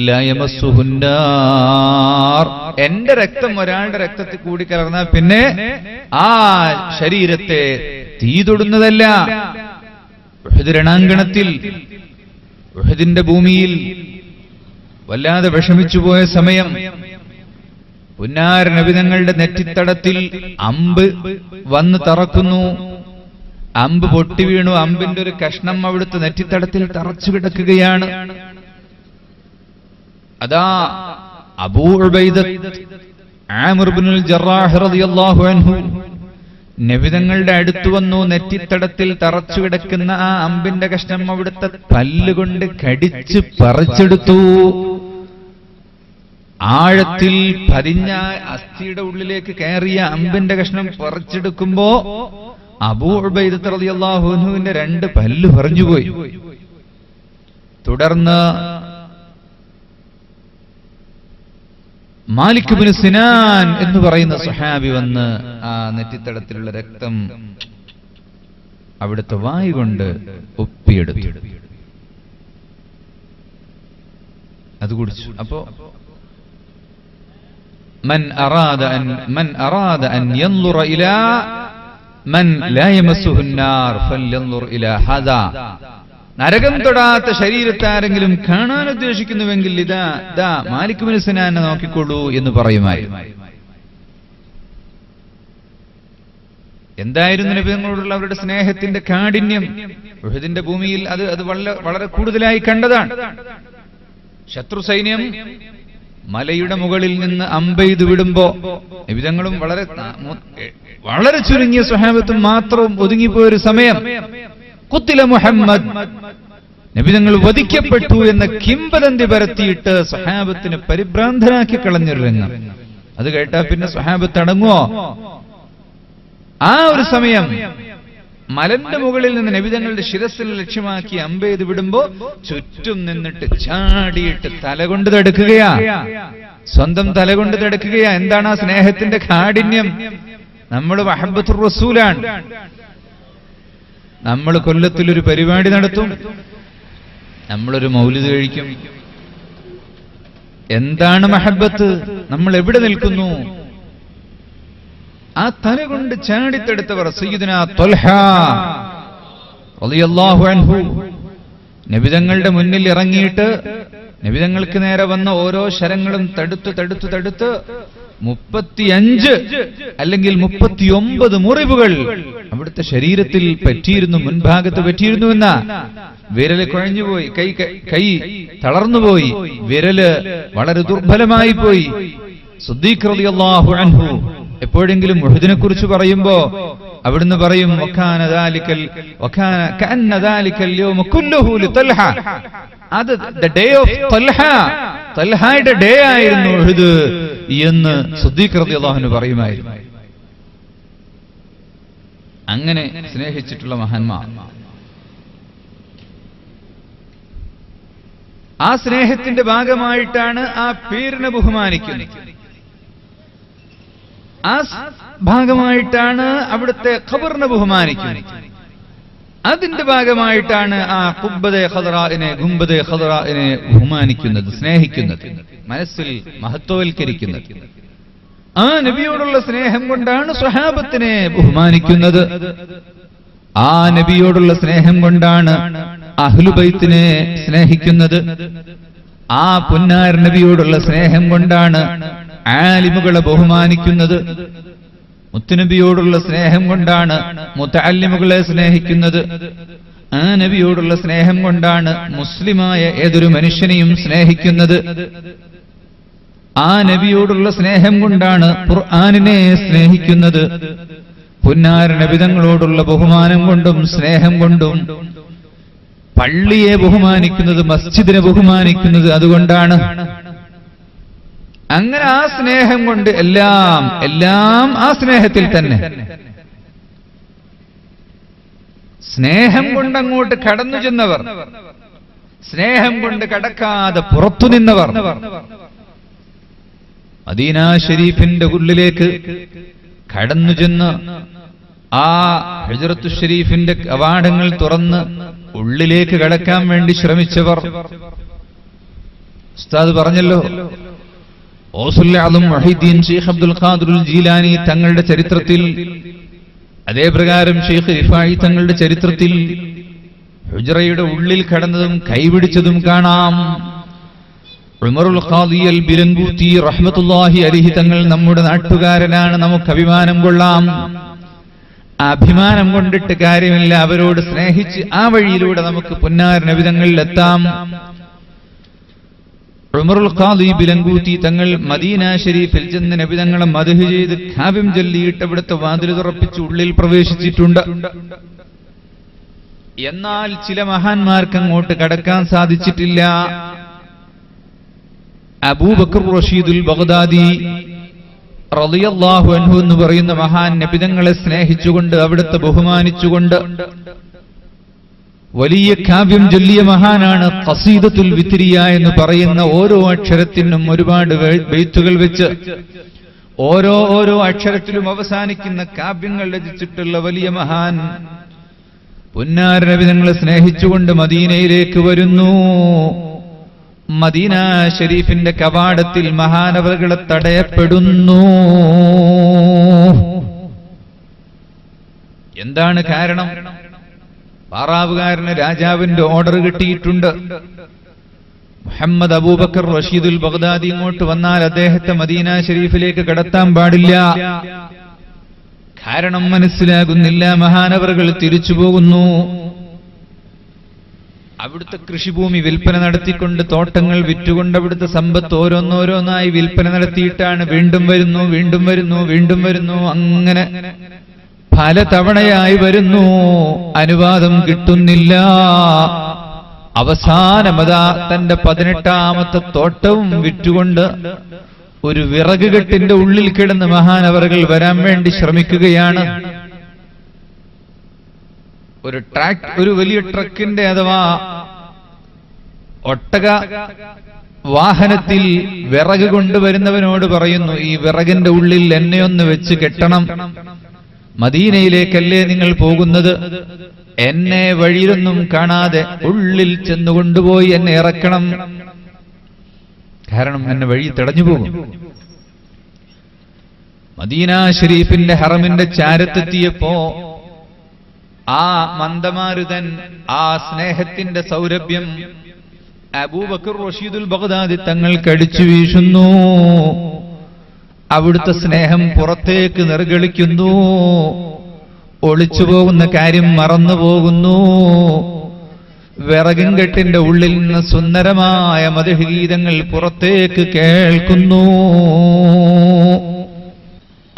Speaker 1: ലാ യമസ്സുഹുന്നാർ. എന്റെ രക്തം ഒരാളുടെ രക്തത്തിൽ കൂടി കലർന്നാൽ പിന്നെ ആ ശരീരത്തെ തീ തൊടുന്നതല്ല. ഉഹദ് രണാങ്കണത്തിൽ, ഉഹദിന്റെ ഭൂമിയിൽ വല്ലാതെ വിഷമിച്ചുപോയ സമയം പുന്നാര നബി തങ്ങളുടെ നെറ്റിത്തടത്തിൽ അമ്പ് വന്ന് തറക്കുന്നു. അമ്പ് പൊട്ടി വീണു. അമ്പിന്റെ ഒരു കഷ്ണം അവിടുത്തെ നെറ്റിത്തടത്തിൽ തറച്ചു കിടക്കുകയാണ്. അതാ അബൂ ഉബൈദ ആമിർ ഇബ്നുൽ ജറാഹ് റളിയല്ലാഹു അൻഹു നബി തങ്ങളുടെ അടുത്ത് വന്നു. നെറ്റിത്തടത്തിൽ തറച്ചു കിടക്കുന്ന ആ അമ്പിന്റെ കഷ്ണം അവിടുത്തെ പല്ലുകൊണ്ട് കടിച്ച് പറിച്ചെടുത്തു. ആഴത്തിൽ പതിഞ്ഞ അസ്ഥിയുടെ ഉള്ളിലേക്ക് കയറിയ അമ്പിന്റെ കഷ്ണം പറിച്ചെടുക്കുമ്പോ അബൂ ഉബൈദ റളിയല്ലാഹു അൻഹുവിന്റെ 2 പല്ല് പറിഞ്ഞുപോയി. തുടർന്ന് മാലിക് ഇബ്നു സിനാൻ എന്ന് പറയുന്ന സ്വഹാബി വന്ന് ആ നെറ്റിത്തടത്തിലുള്ള രക്തം അവിടുത്തെ വായു കൊണ്ട് ഒപ്പിയെടുത്തു. അത് കുടിച്ചു. അപ്പോ മൻ അറാദ അൻ യൻളുറ ഇലാ മൻ ലാ യമസ്സുഹു النار ഫൽയൻളുർ ഇലാ ഹദാ. നരകം തൊടാത്ത ശരീരത്തെ ആരെങ്കിലും കാണാൻ ഉദ്ദേശിക്കുന്നുവെങ്കിൽ ഇതാ മാലിക് ഇബ്നു സിനാനെ നോക്കിക്കൊള്ളൂ എന്ന് പറയുമായി. എന്തായിരുന്നു നബി തങ്ങളോടുള്ള അവരുടെ സ്നേഹത്തിന്റെ കാഠിന്യം? ഉഹദിന്റെ ഭൂമിയിൽ അത് വളരെ കൂടുതലായി കണ്ടതാണ്. ശത്രു സൈന്യം മലയുടെ മുകളിൽ നിന്ന് അമ്പെയ്ത് വിടുമ്പോ നബി തങ്ങളും വളരെ ചുരുങ്ങിയ സ്വഹാബത്തും മാത്രവും ഒതുങ്ങിപ്പോയൊരു സമയം, ഖുത്തില മുഹമ്മദ്, നബി തങ്ങൾ വധിക്കപ്പെട്ടു എന്ന കിംവദന്തി പരത്തിയിട്ട് സ്വഹാബത്തിനെ പരിഭ്രാന്തരാക്കി കളഞ്ഞൊരു രംഗം. അത് കേട്ടാ പിന്നെ സ്വഹാബത്ത് അടങ്ങുവോ? ആ ഒരു സമയം മലന്റെ മുകളിൽ നിന്ന് നബി തങ്ങളുടെ ശിരസിൽ ലക്ഷ്യമാക്കി അമ്പെയ്ത് വിടുമ്പോ ചുറ്റും നിന്നിട്ട് ചാടിയിട്ട് തലകൊണ്ട് തടുക്കുകയാ, സ്വന്തം തലകൊണ്ട് തടുക്കുകയാ. എന്താണ് ആ സ്നേഹത്തിന്റെ കാഠിന്യം? നമ്മൾ മഹബ്ബത്തുർ റസൂലാണ്. നമ്മൾ കൊല്ലത്തിലൊരു പരിപാടി നടത്തും, നമ്മളൊരു മൗലിദ് കഴിക്കും. എന്താണ് മഹബത്ത്? നമ്മൾ എവിടെ നിൽക്കുന്നു? ആ തല കൊണ്ട് ചാടിത്തെടുത്തവർ സയ്യിദുനാ ത്വൽഹ റളിയല്ലാഹു അൻഹു നബിതങ്ങളുടെ മുന്നിൽ ഇറങ്ങിയിട്ട് നബിതങ്ങൾക്ക് നേരെ വന്ന ഓരോ ശരങ്ങളും തടുത്ത് 35 അല്ലെങ്കിൽ 39 മുറിവുകൾ അവിടുത്തെ ശരീരത്തിൽ പറ്റിയിരുന്നു, മുൻഭാഗത്ത് പറ്റിയിരുന്നു എന്ന. വിരല് കുഴഞ്ഞുപോയി, കൈ തളർന്നുപോയി, വിരല് വളരെ ദുർബലമായി പോയി. സിദ്ദീഖ് റളിയല്ലാഹു അൻഹു എപ്പോഴെങ്കിലും ഉഹദിനെ കുറിച്ച് പറയുമ്പോ അവിടുന്ന് പറയും അത് ഡേ ഓഫ് തൽഹയുടെ ഡേ ആയിരുന്നു ഉഹദ് എന്ന് സിദ്ദീഖ് റളിയല്ലാഹു അൻഹു പറയുമായിരുന്നു. അങ്ങനെ സ്നേഹിച്ചിട്ടുള്ള മഹാന്മാർ. ആ സ്നേഹത്തിന്റെ ഭാഗമായിട്ടാണ് ആ പീരിനെ ബഹുമാനിക്കുന്നത്. ആ ഭാഗമായിട്ടാണ് അവിടുത്തെ ഖബറിനെ ബഹുമാനിക്കുന്നത്. അതിന്റെ ഭാഗമായിട്ടാണ് ആ ഗുംബദെ ഖദറാഇനെ ബഹുമാനിക്കുന്നത്, സ്നേഹിക്കുന്നത്, മനസ്സിൽ മഹത്വവൽക്കരിക്കുന്നത്. ആ നബിയോടുള്ള സ്നേഹം കൊണ്ടാണ് സ്വഹാബത്തിനെ ബഹുമാനിക്കുന്നത്. ആ നബിയോടുള്ള സ്നേഹം കൊണ്ടാണ് അഹ്ലുബൈത്തിനെ സ്നേഹിക്കുന്നത്. ആ പുന്നാർ നബിയോടുള്ള സ്നേഹം കൊണ്ടാണ് ആലിമുകളെ ബഹുമാനിക്കുന്നത്. മുത്തുനബിയോടുള്ള സ്നേഹം കൊണ്ടാണ് മുതഅല്ലിമുകളെ സ്നേഹിക്കുന്നത്. ആ നബിയോടുള്ള സ്നേഹം കൊണ്ടാണ് മുസ്ലിമായ ഏതൊരു മനുഷ്യനെയും സ്നേഹിക്കുന്നത്. ആ നബിയോടുള്ള സ്നേഹം കൊണ്ടാണ് ഖുർആനിനെ സ്നേഹിക്കുന്നത്. പുന്നാര നബിതങ്ങളോടുള്ള ബഹുമാനം കൊണ്ടും സ്നേഹം കൊണ്ടും പള്ളിയെ ബഹുമാനിക്കുന്നത്, മസ്ജിദിനെ ബഹുമാനിക്കുന്നത് അതുകൊണ്ടാണ്. അങ്ങനെ ആ സ്നേഹം കൊണ്ട് എല്ലാം ആ സ്നേഹത്തിൽ തന്നെ. സ്നേഹം കൊണ്ട് അങ്ങോട്ട് കടന്നു ചെന്നവർ, സ്നേഹം കൊണ്ട് കടക്കാതെ പുറത്തു നിന്നവർ, മദീന ഷരീഫിന്റെ ഉള്ളിലേക്ക് കടന്നു ചെന്ന് ആ ഹുജ്റത്തു ഷരീഫിന്റെ കവാടങ്ങൾ തുറന്ന് ഉള്ളിലേക്ക് കടക്കാൻ വേണ്ടി ശ്രമിച്ചവർ. ഉസ്താദ് പറഞ്ഞല്ലോ, ഗൗസുൽ ആദം മുഹീദ്ദീൻ ശൈഖ് അബ്ദുൽ ഖാദിർ ജീലാനി തങ്ങളുടെ ചരിത്രത്തിൽ, അതേപ്രകാരം ശൈഖ് റിഫായി തങ്ങളുടെ ചരിത്രത്തിൽ ഹുജ്റയുടെ ഉള്ളിൽ കടന്നതും കൈപിടിച്ചതും കാണാം. ഉമറുൽ ഖാദി അൽ ബിലങ്കൂത്തി റഹ്മത്തുള്ളാഹി അലൈഹി തങ്ങൾ നമ്മുടെ നാട്ടുകാരനാണ്, നമുക്ക് അഭിമാനം കൊള്ളാം. അഭിമാനം കൊണ്ടിട്ട് കാര്യമില്ല, അവരോട് സ്നേഹിച്ച് ആ വഴിയിലൂടെ നമുക്ക് പുന്നാർ നബിതങ്ങളിൽ എത്താം. ഉമറുൽ ഖാദി ബിലങ്കൂത്തി തങ്ങൾ മദീന ഷരീഫിൽ ചെന്ന് നബിതങ്ങളെ മദ്ഹ് ചെയ്ത് കാവ്യം ചൊല്ലിയിട്ട് അവിടുത്തെ വാതിൽ തുറപ്പിച്ച് ഉള്ളിൽ പ്രവേശിച്ചിട്ടുണ്ട്. എന്നാൽ ചില മഹാന്മാർക്ക് അങ്ങോട്ട് കടക്കാൻ സാധിച്ചിട്ടില്ല. അബൂബക്കർ റഷീദുൽ ബഗ്ദാദി റളിയല്ലാഹു അൻഹു എന്ന് പറയുന്ന മഹാൻ നബിതങ്ങളെ സ്നേഹിച്ചുകൊണ്ട് അവിടുത്തെ ബഹുമാനിച്ചുകൊണ്ട് വലിയ കാവ്യം ചൊല്ലിയ മഹാനാണ്. ഖസീദത്തുൽ വിത്രിയ എന്ന് പറയുന്ന ഓരോ അക്ഷരത്തിനും ഒരുപാട് ബൈത്തുകൾ വെച്ച് ഓരോ അക്ഷരത്തിലും അവസാനിക്കുന്ന കാവ്യങ്ങൾ രചിച്ചിട്ടുള്ള വലിയ മഹാൻ പുന്നാര നബിതങ്ങളെ സ്നേഹിച്ചുകൊണ്ട് മദീനയിലേക്ക് വരുന്നു. മദീന ഷരീഫിന്റെ കവാടത്തിൽ മഹാനവറുകളെ തടയപ്പെടുന്നു. എന്താണ് കാരണം? പാറാവുകാരന് രാജാവിന്റെ ഓർഡർ കിട്ടിയിട്ടുണ്ട്. മുഹമ്മദ് അബൂബക്കർ റഷീദുൽ ബഗ്ദാദി ഇങ്ങോട്ട് വന്നാൽ അദ്ദേഹത്തെ മദീന ഷരീഫിലേക്ക് കടത്താൻ പാടില്ല. കാരണം മനസ്സിലാകുന്നില്ല. മഹാനവറുകൾ തിരിച്ചു പോകുന്നു. അവിടുത്തെ കൃഷിഭൂമി വിൽപ്പന നടത്തിക്കൊണ്ട്, തോട്ടങ്ങൾ വിറ്റുകൊണ്ട് അവിടുത്തെ സമ്പത്ത് ഓരോന്നോരോന്നായി വിൽപ്പന നടത്തിയിട്ടാണ് വീണ്ടും വരുന്നു. അങ്ങനെ പല തവണയായി വരുന്നു, അനുവാദം കിട്ടുന്നില്ല. അവസാനമതാ തന്റെ 18ാമത്തെ തോട്ടവും വിറ്റുകൊണ്ട് ഒരു വിറക് കെട്ടിന്റെ ഉള്ളിൽ കിടന്ന് മഹാനവറുകൾ വരാൻ വേണ്ടി ശ്രമിക്കുകയാണ്. ഒരു വലിയ ട്രക്കിന്റെ അഥവാ ഒട്ടക വാഹനത്തിൽ വിറക് കൊണ്ടുവരുന്നവനോട് പറയുന്നു, ഈ വിറകിന്റെ ഉള്ളിൽ എന്നെ ഒന്ന് വെച്ച് കെട്ടണം. മദീനയിലേക്കല്ലേ നിങ്ങൾ പോകുന്നത്? എന്നെ വഴിയിലൊന്നും കാണാതെ ഉള്ളിൽ ചെന്നുകൊണ്ടുപോയി എന്നെ ഇറക്കണം. കാരണം എന്നെ വഴി തടഞ്ഞു പോകും. മദീന ശരീഫിന്റെ ഹറമിന്റെ ചാരത്തെത്തിയപ്പോ ആ മന്ദമാരുതൻ, ആ സ്നേഹത്തിന്റെ സൗരഭ്യം അബൂബക്കർ റഷീദുൽ ബഗ്ദാദി തങ്ങൾ കടിച്ചു വീശുന്നു. അവിടുത്തെ സ്നേഹം പുറത്തേക്ക് നിർഗളിക്കുന്നു. ഒളിച്ചു പോകുന്ന കാര്യം മറന്നു പോകുന്നു. വിറകിൻ കെട്ടിന്റെ ഉള്ളിൽ നിന്ന് സുന്ദരമായ മദ്ഹ് ഗീതങ്ങൾ പുറത്തേക്ക് കേൾക്കുന്നു.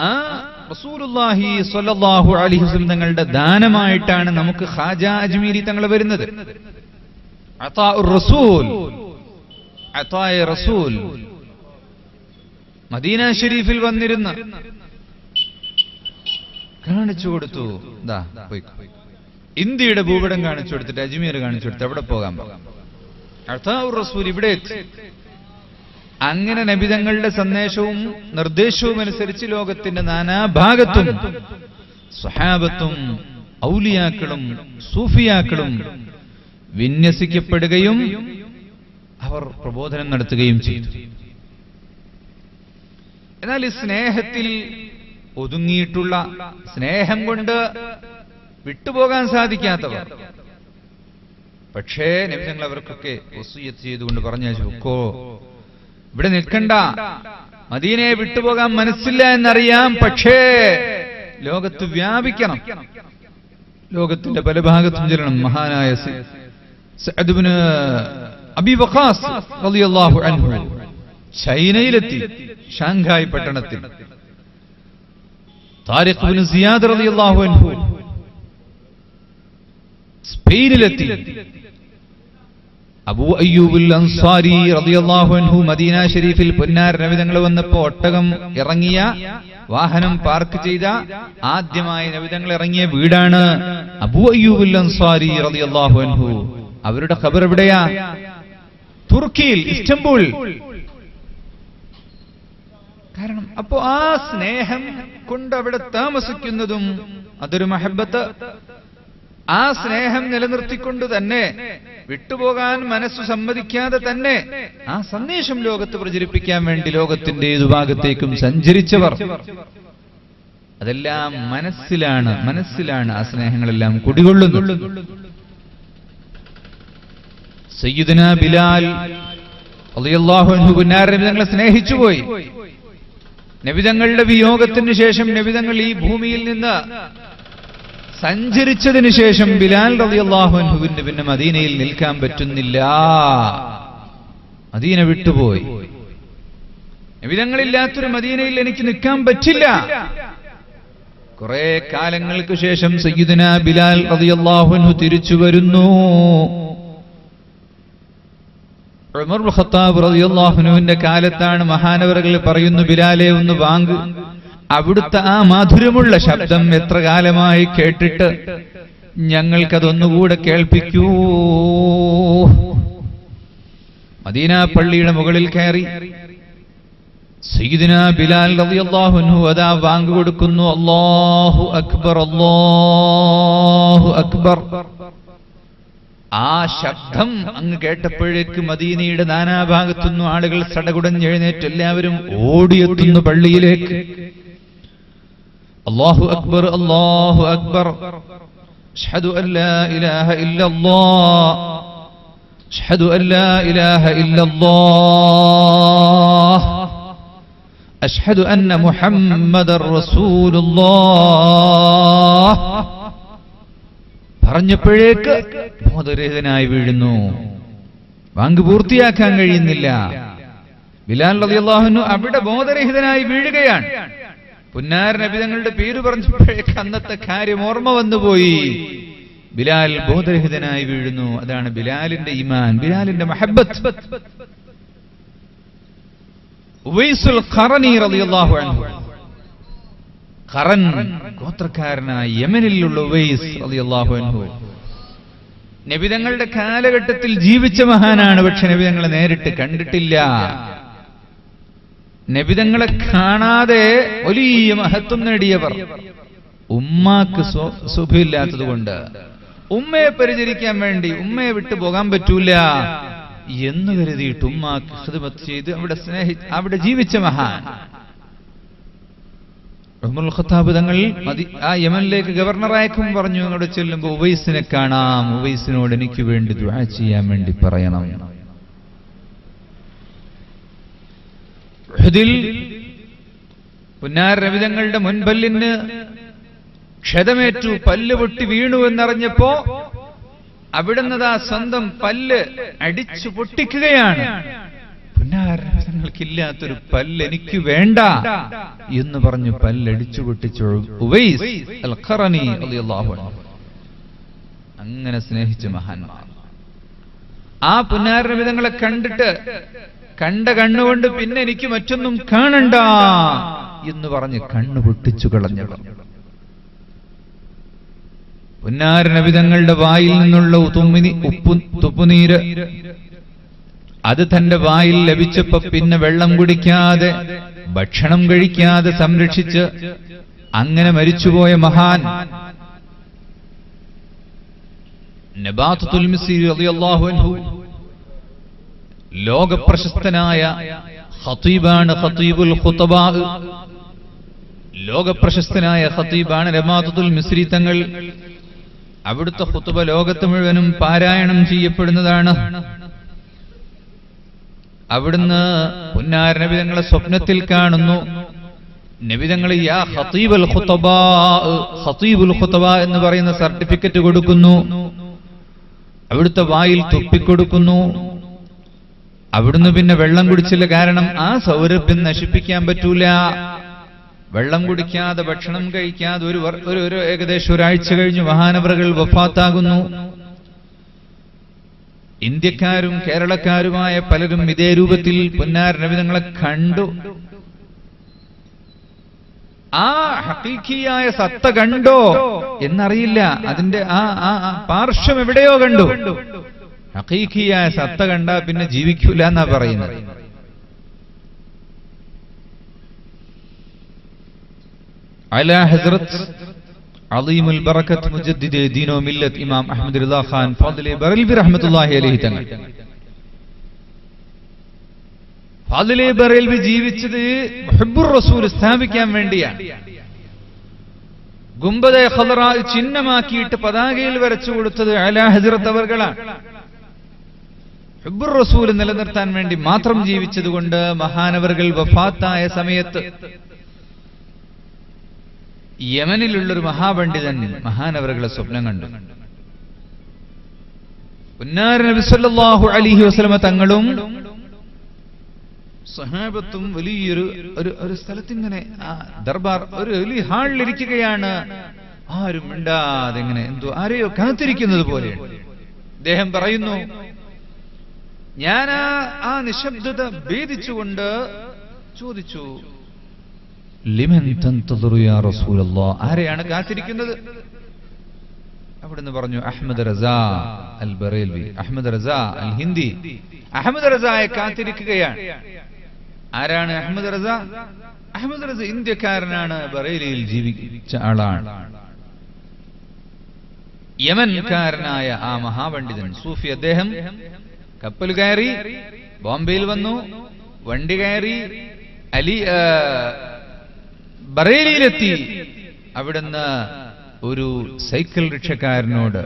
Speaker 1: ആ റസൂലുള്ളാഹി സ്വല്ലല്ലാഹു അലൈഹി വസല്ലം തങ്ങളുടെ ദാനമായിട്ടാണ് നമുക്ക് ഖാജ അജ്മീരി തങ്ങൾ വരുന്നത്. അതാഉർ റസൂൽ, അതായ റസൂൽ മദീന ശരീഫിൽ വന്നിരുന്ന കാണിച്ചു കൊടുത്തു. ഇന്ത്യയുടെ ഭൂപടം കാണിച്ചു കൊടുത്തിട്ട് അജ്മീർ കാണിച്ചു കൊടുത്ത് എവിടെ പോകാൻ അതാഉർ റസൂൽ ഇവിടെ എത്തി. അങ്ങനെ നബിതങ്ങളുടെ സന്ദേശവും നിർദ്ദേശവും അനുസരിച്ച് ലോകത്തിന്റെ നാനാഭാഗത്തും സ്വഹാബത്തും ഔലിയാക്കളും സൂഫിയാക്കളും വിന്യസിക്കപ്പെടുകയും അവർ പ്രബോധനം നടത്തുകയും ചെയ്തു. എന്നാൽ ഈ സ്നേഹത്തിൽ ഒതുങ്ങിയിട്ടുള്ള, സ്നേഹം കൊണ്ട് വിട്ടുപോകാൻ സാധിക്കാത്തവർ, പക്ഷേ നബി തങ്ങൾ അവർക്കൊക്കെ വസിയ്യത്ത് ചെയ്തുകൊണ്ട് പറഞ്ഞോ, ഇവിടെ നിൽക്കണ്ട, മദീനയെ വിട്ടുപോകാൻ മനസ്സില്ല എന്നറിയാം, പക്ഷേ ലോകത്ത് വ്യാപിക്കണം, ലോകത്തിന്റെ പല ഭാഗത്തും ചെല്ലണം. മഹാനായ സഅദ് ഇബ്നു അബീ വഖാസ് റളിയല്ലാഹു അൻഹു ചൈനയിലെത്തി, ഷാങ്ഹായ് പട്ടണത്തിൽ. താരിഖ് ഇബ്നു സിയാദ് റളിയല്ലാഹു അൻഹു സ്പെയിനിലെത്തി. അബൂ അയ്യൂബുൽ അൻസാരി റളിയല്ലാഹു അൻഹു മദീന ശരീഫിൽ പൊന്നാര നബി തങ്ങൾ വന്നപ്പോ ഒട്ടകം ഇറങ്ങിയ, വാഹനം പാർക്ക് ചെയ്ത ആദ്യമായി നബി തങ്ങൾ ഇറങ്ങിയ വീടാണ് അബൂ അയ്യൂബുൽ അൻസാരി റളിയല്ലാഹു അൻഹു. അവരുടെ ഖബർ എവിടെയാ? തുർക്കിയിൽ, ഇസ്തംബൂൾ. കാരണം അപ്പോ ആ സ്നേഹം കൊണ്ട് അവിടെ താമസിക്കുന്നതും അതൊരു മഹബത്ത്. ആ സ്നേഹം നിലനിർത്തിക്കൊണ്ട് തന്നെ, വിട്ടുപോകാൻ മനസ്സു സമ്മതിക്കാതെ തന്നെ ആ സന്ദേശം ലോകത്ത് പ്രചരിപ്പിക്കാൻ വേണ്ടി ലോകത്തിന്റെ ഏതു ഭാഗത്തേക്കും സഞ്ചരിച്ചവർ. അതെല്ലാം മനസ്സിലാണ് ആ സ്നേഹങ്ങളെല്ലാം കുടികൊള്ളുന്നത്. സയ്യിദുനാ ബിലാൽ റളിയല്ലാഹു അൻഹു നബി തങ്ങളെ സ്നേഹിച്ചുപോയി. നബിതങ്ങളുടെ വിയോഗത്തിന് ശേഷം, നബിതങ്ങൾ ഈ ഭൂമിയിൽ നിന്ന് സഞ്ചരിച്ചതിന് ശേഷം ബിലാൽ റളിയല്ലാഹു അൻഹുവിന് പിന്നെ മദീനയിൽ നിൽക്കാൻ പറ്റുന്നില്ല. മദീന വിട്ടുപോയി. നബിതങ്ങളില്ലാത്തൊരു മദീനയിൽ എനിക്ക് നിൽക്കാൻ പറ്റില്ല. കുറെ കാലങ്ങൾക്ക് ശേഷം സയ്യിദുനാ ബിലാൽ റളിയല്ലാഹു അൻഹു തിരിച്ചു വരുന്നു. ഉമർ ഇബ്നു ഖത്താബ് റളിയല്ലാഹു അൻഹുവിന്റെ കാലത്താണ് മഹാനവറുകൾ പറയുന്നു, ബിലാലെ ഒന്ന് വാങ്ങ്, അവിടുത്തെ ആ മധുരമുള്ള ശബ്ദം എത്ര കാലമായി കേട്ടിട്ട്, ഞങ്ങൾക്കതൊന്നുകൂടെ കേൾപ്പിക്കൂ. മദീന പള്ളിയുടെ മുകളിൽ കയറി സയ്യിദുനാ ബിലാൽ റളിയല്ലാഹു അൻഹു അതാ വാങ്ങ് കൊടുക്കുന്നു. അല്ലാഹു അക്ബർ, അല്ലാഹു അക്ബർ. ആ ശബ്ദം അങ്ങ് കേട്ടപ്പോഴേക്ക് മദീനയുടെ നാനാഭാഗത്തുനിന്നും ആളുകൾ സടകുടഞ്ഞെഴുന്നേറ്റ് എല്ലാവരും ഓടിയെത്തുന്നു പള്ളിയിലേക്ക്. അല്ലാഹു അക്ബർ, അല്ലാഹു അക്ബർ. അശ്ഹദു അൻ ലാ ഇലാഹ ഇല്ലല്ലാഹ്, അശ്ഹദു അൻ ലാ ഇലാഹ ഇല്ലല്ലാഹ്, അശ്ഹദു അന്ന മുഹമ്മദർ റസൂലുള്ളാഹ് പറഞ്ഞപ്പോഴേക്ക് ബോധരഹിതനായി വീഴുന്നു. വാങ്ക് പൂർത്തിയാക്കാൻ കഴിയുന്നില്ല. ബിലാൽ റളിയല്ലാഹു അൻഹു അവിടെ ബോധരഹിതനായി വീഴുകയാണ്. പുന്നാര നബി തങ്ങളുടെ പേര് പറഞ്ഞപ്പോഴേക്ക് അന്നത്തെ കാര്യം ഓർമ്മ വന്നുപോയി. ബിലാൽ ബോധരഹിതനായി വീഴുന്നു. അതാണ് ബിലാലിന്റെ ഈമാൻ, ബിലാലിന്റെ മഹബ്ബത്ത്. ഉവൈസുൽ ഖറനി റളിയല്ലാഹു അൻഹു, ഖറൻ ഗോത്രക്കാരനായ യമനിലുള്ള ഉവൈസ് റളിയല്ലാഹു അൻഹു നബിതങ്ങളുടെ കാലഘട്ടത്തിൽ ജീവിച്ച മഹാനാണ്. പക്ഷെ നബിതങ്ങളെ നേരിട്ട് കണ്ടിട്ടില്ല. നബിതങ്ങളെ കാണാതെ വലിയ മഹത്വം നേടിയവർ. ഉമ്മാക്ക് സുഖമില്ലാത്തതുകൊണ്ട് ഉമ്മയെ പരിചരിക്കാൻ വേണ്ടി, ഉമ്മയെ വിട്ടു പോകാൻ പറ്റൂല എന്ന് കരുതിയിട്ട് ഉമ്മാക്ക് ഖിദ്മത്ത് ചെയ്ത് അവിടെ ജീവിച്ച മഹാൻ ഉമർ ഖത്താബ് തങ്ങൾ ആ യമനിലേക്ക് ഗവർണറായക്കും പറഞ്ഞു, അങ്ങോട്ട് ചെല്ലുമ്പോൾ ഉവൈസിനെ കാണാം, ഉവൈസിനോട് എനിക്ക് വേണ്ടി ദുആ ചെയ്യാൻ വേണ്ടി പറയണം. ഉഹദിൽ പുന്നാര നബിതങ്ങളുടെ മുൻപല്ലിന് ക്ഷതമേറ്റു, പല്ല് പൊട്ടി വീണു എന്നറിഞ്ഞപ്പോ അവിടുന്ന് ആ സ്വന്തം പല്ല് അടിച്ചു പൊട്ടിക്കുകയാണ്. പുന്നാരങ്ങൾക്കില്ലാത്തൊരു പല്ല് എനിക്ക് വേണ്ട എന്ന് പറഞ്ഞു പല്ലടിച്ചു പൊട്ടിച്ചു ഉവൈസ് അൽ ഖറനി റളിയല്ലാഹു അൻഹു. അങ്ങനെ സ്നേഹിച്ച മഹാന്മാർ ആ പുന്നാരവിധങ്ങളെ കണ്ടിട്ട് കണ്ട കണ്ണുകൊണ്ട് പിന്നെ എനിക്ക് മറ്റൊന്നും കാണണ്ട എന്ന് പറഞ്ഞ് കണ്ണു പൊട്ടിച്ചു കളഞ്ഞവർ. പുന്നാരനബിതങ്ങളുടെ വായിൽ നിന്നുള്ള തുപ്പുനീര് അത് തന്റെ വായിൽ ലഭിച്ചപ്പോ പിന്നെ വെള്ളം കുടിക്കാതെ ഭക്ഷണം കഴിക്കാതെ സംരക്ഷിച്ച് അങ്ങനെ മരിച്ചുപോയ മഹാൻ നബാത്തുൽ മിസ്രി റളിയല്ലാഹു അൻഹു ലോകപ്രശസ്തനായ ഖതീബാണ്, ഖതീബുൽ ഖുതബാ. ലോകപ്രശസ്തനായ ഖതീബാണ് നബാത്തുൽ മിസ്രി തങ്ങൾ. അവിടുത്തെ ഖുതുബ ലോകത്ത് മുഴുവനും പാരായണം ചെയ്യപ്പെടുന്നതാണ്. അവിടുന്ന് പുന്നാര നബിതങ്ങളെ സ്വപ്നത്തിൽ കാണുന്നു. നബിതങ്ങൾ യാ ഖതീബുൽ ഖുതബാ, ഖതീബുൽ ഖുതബാ എന്ന് പറയുന്ന സർട്ടിഫിക്കറ്റ് കൊടുക്കുന്നു. അവിടുത്തെ വായിൽ തുപ്പിക്കൊടുക്കുന്നു. അവിടുന്ന് പിന്നെ വെള്ളം കുടിച്ചില്ല. കാരണം ആ സൗരഭ്യം നശിപ്പിക്കാൻ പറ്റൂല. വെള്ളം കുടിക്കാതെ ഭക്ഷണം കഴിക്കാതെ ഒരു ഏകദേശം ഒരാഴ്ച കഴിഞ്ഞു മഹാനവറുകൾ വഫാത്താകുന്നു. ഇന്ത്യക്കാരും കേരളക്കാരുമായ പലരും ഇതേ രൂപത്തിൽ പുന്നാര നബിതങ്ങളെ കണ്ടു. ആ ഹഖീഖിയായ സത്ത കണ്ടോ എന്നറിയില്ല. അതിന്റെ ആ പാർശ്വം എവിടെയോ കണ്ടു. ഹഖീഖിയായ സത്ത കണ്ടാ പിന്നെ ജീവിക്കൂല എന്നാ പറയുന്നത്. അലാ ഹസ്രത്ത് അളീമുൽ ബറക്കത്ത് മുജദ്ദിദ് ദീനോ മില്ലത്ത് ഇമാം അഹ്മദ് റിളാ ഖാൻ ഫാദിലെ ബറൽവി റഹ്മത്തുള്ളാഹി അലൈഹി തങ്ങൾ. ഫാദിലെ ബറൽവി ജീവിച്ചത് ഹുബ്ബുർ റസൂൽ സ്ഥാപിക്കാൻ വേണ്ടിയാണ്. ഗുംബദെ ഖദറാ ചിഹ്നമാക്കിയിട്ട് പതാകയിൽ വരച്ചു കൊടുത്തത് അലാ ഹസ്രത്ത് അവർകളാണ്. ഹുബ്ബുർ റസൂൽ നിലനിർത്താൻ വേണ്ടി മാത്രം ജീവിച്ചതുകൊണ്ട് മഹാനവറുകൾ വഫാത്തായ സമയത്ത് യമനിലുള്ളൊരു മഹാപണ്ഡിതൻ മഹാനവറുകളെ സ്വപ്നം കണ്ടു. പുന്നാര നബി സല്ലല്ലാഹു അലൈഹി വസല്ലമ തങ്ങളും സഹാബത്തും വലിയൊരു സ്ഥലത്തിങ്ങനെ ദർബാർ ഒരു വലിയ ഹാളിലിരിക്കുകയാണ്. ആരും മിണ്ടാതെ ഇങ്ങനെ എന്തോ ആരെയോ കാത്തിരിക്കുന്നത് പോലെയാണ്. അദ്ദേഹം പറയുന്നു, ഞാൻ ആ നിശബ്ദത ഭേദിച്ചുകൊണ്ട് ചോദിച്ചു, ലിമൻ തൻതദറു യാ റസൂലല്ലാഹ്, ആരെയാണ് കാത്തിരിക്കുന്നത്? അവിടുന്ന് പറഞ്ഞു, അഹ്മദ് റസാ അൽ ബറേൽവി, അഹ്മദ് റസാ അൽ ഹിന്ദി, അഹ്മദ് റസായെ കാത്തിരിക്കുകയാണ്. ആരാണ് അഹ്മദ് റസാ? അഹ്മദ് റസാ ഇന്ത്യക്കാരനാണ്, ബറേലിയിൽ ജീവിച്ച ആളാണ്. യമൻകാരനായ ആ മഹാപണ്ഡിതൻ സൂഫി, അദ്ദേഹം കപ്പൽ കയറി ബോംബെയിൽ വന്നു, വണ്ടി കയറി ബറേലിയിലെത്തി. അവിടുന്ന് ഒരു സൈക്കിൾ റിക്ഷക്കാരനോട്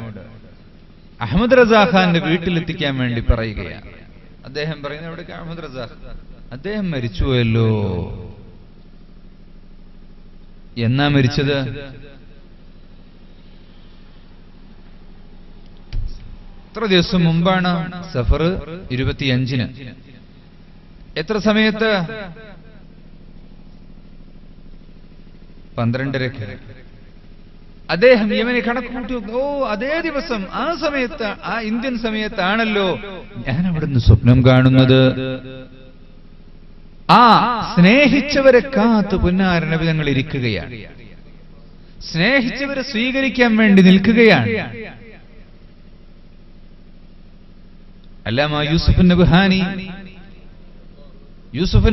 Speaker 1: അഹമ്മദ് റസാ ഖാന്റെ വീട്ടിലെത്തിക്കാൻ വേണ്ടി പറയുകയാണ്. അദ്ദേഹം പറയുന്നത്, എവിടേക്ക് അഹമ്മദ് റസാ? അദ്ദേഹം മരിച്ചുപോയല്ലോ. എന്നാ മരിച്ചത്? എത്ര ദിവസം മുമ്പാണ്? സഫർ 25-ന്. എത്ര സമയത്ത്? 12:30. അദ്ദേഹം യമനെ കണക്ക് കൂട്ടി, ഓ അതേ ദിവസം ആ സമയത്ത്, ആ ഇന്ത്യൻ സമയത്താണല്ലോ ഞാൻ അവിടുന്ന് സ്വപ്നം കാണുന്നത്. ആ സ്നേഹിച്ചവരെ കാത്ത് പുന്നാര നബി തങ്ങൾ ഇരിക്കുകയാണ്. സ്നേഹിച്ചവരെ സ്വീകരിക്കാൻ വേണ്ടി നിൽക്കുകയാണ്. അല്ലാമ യൂസുഫ്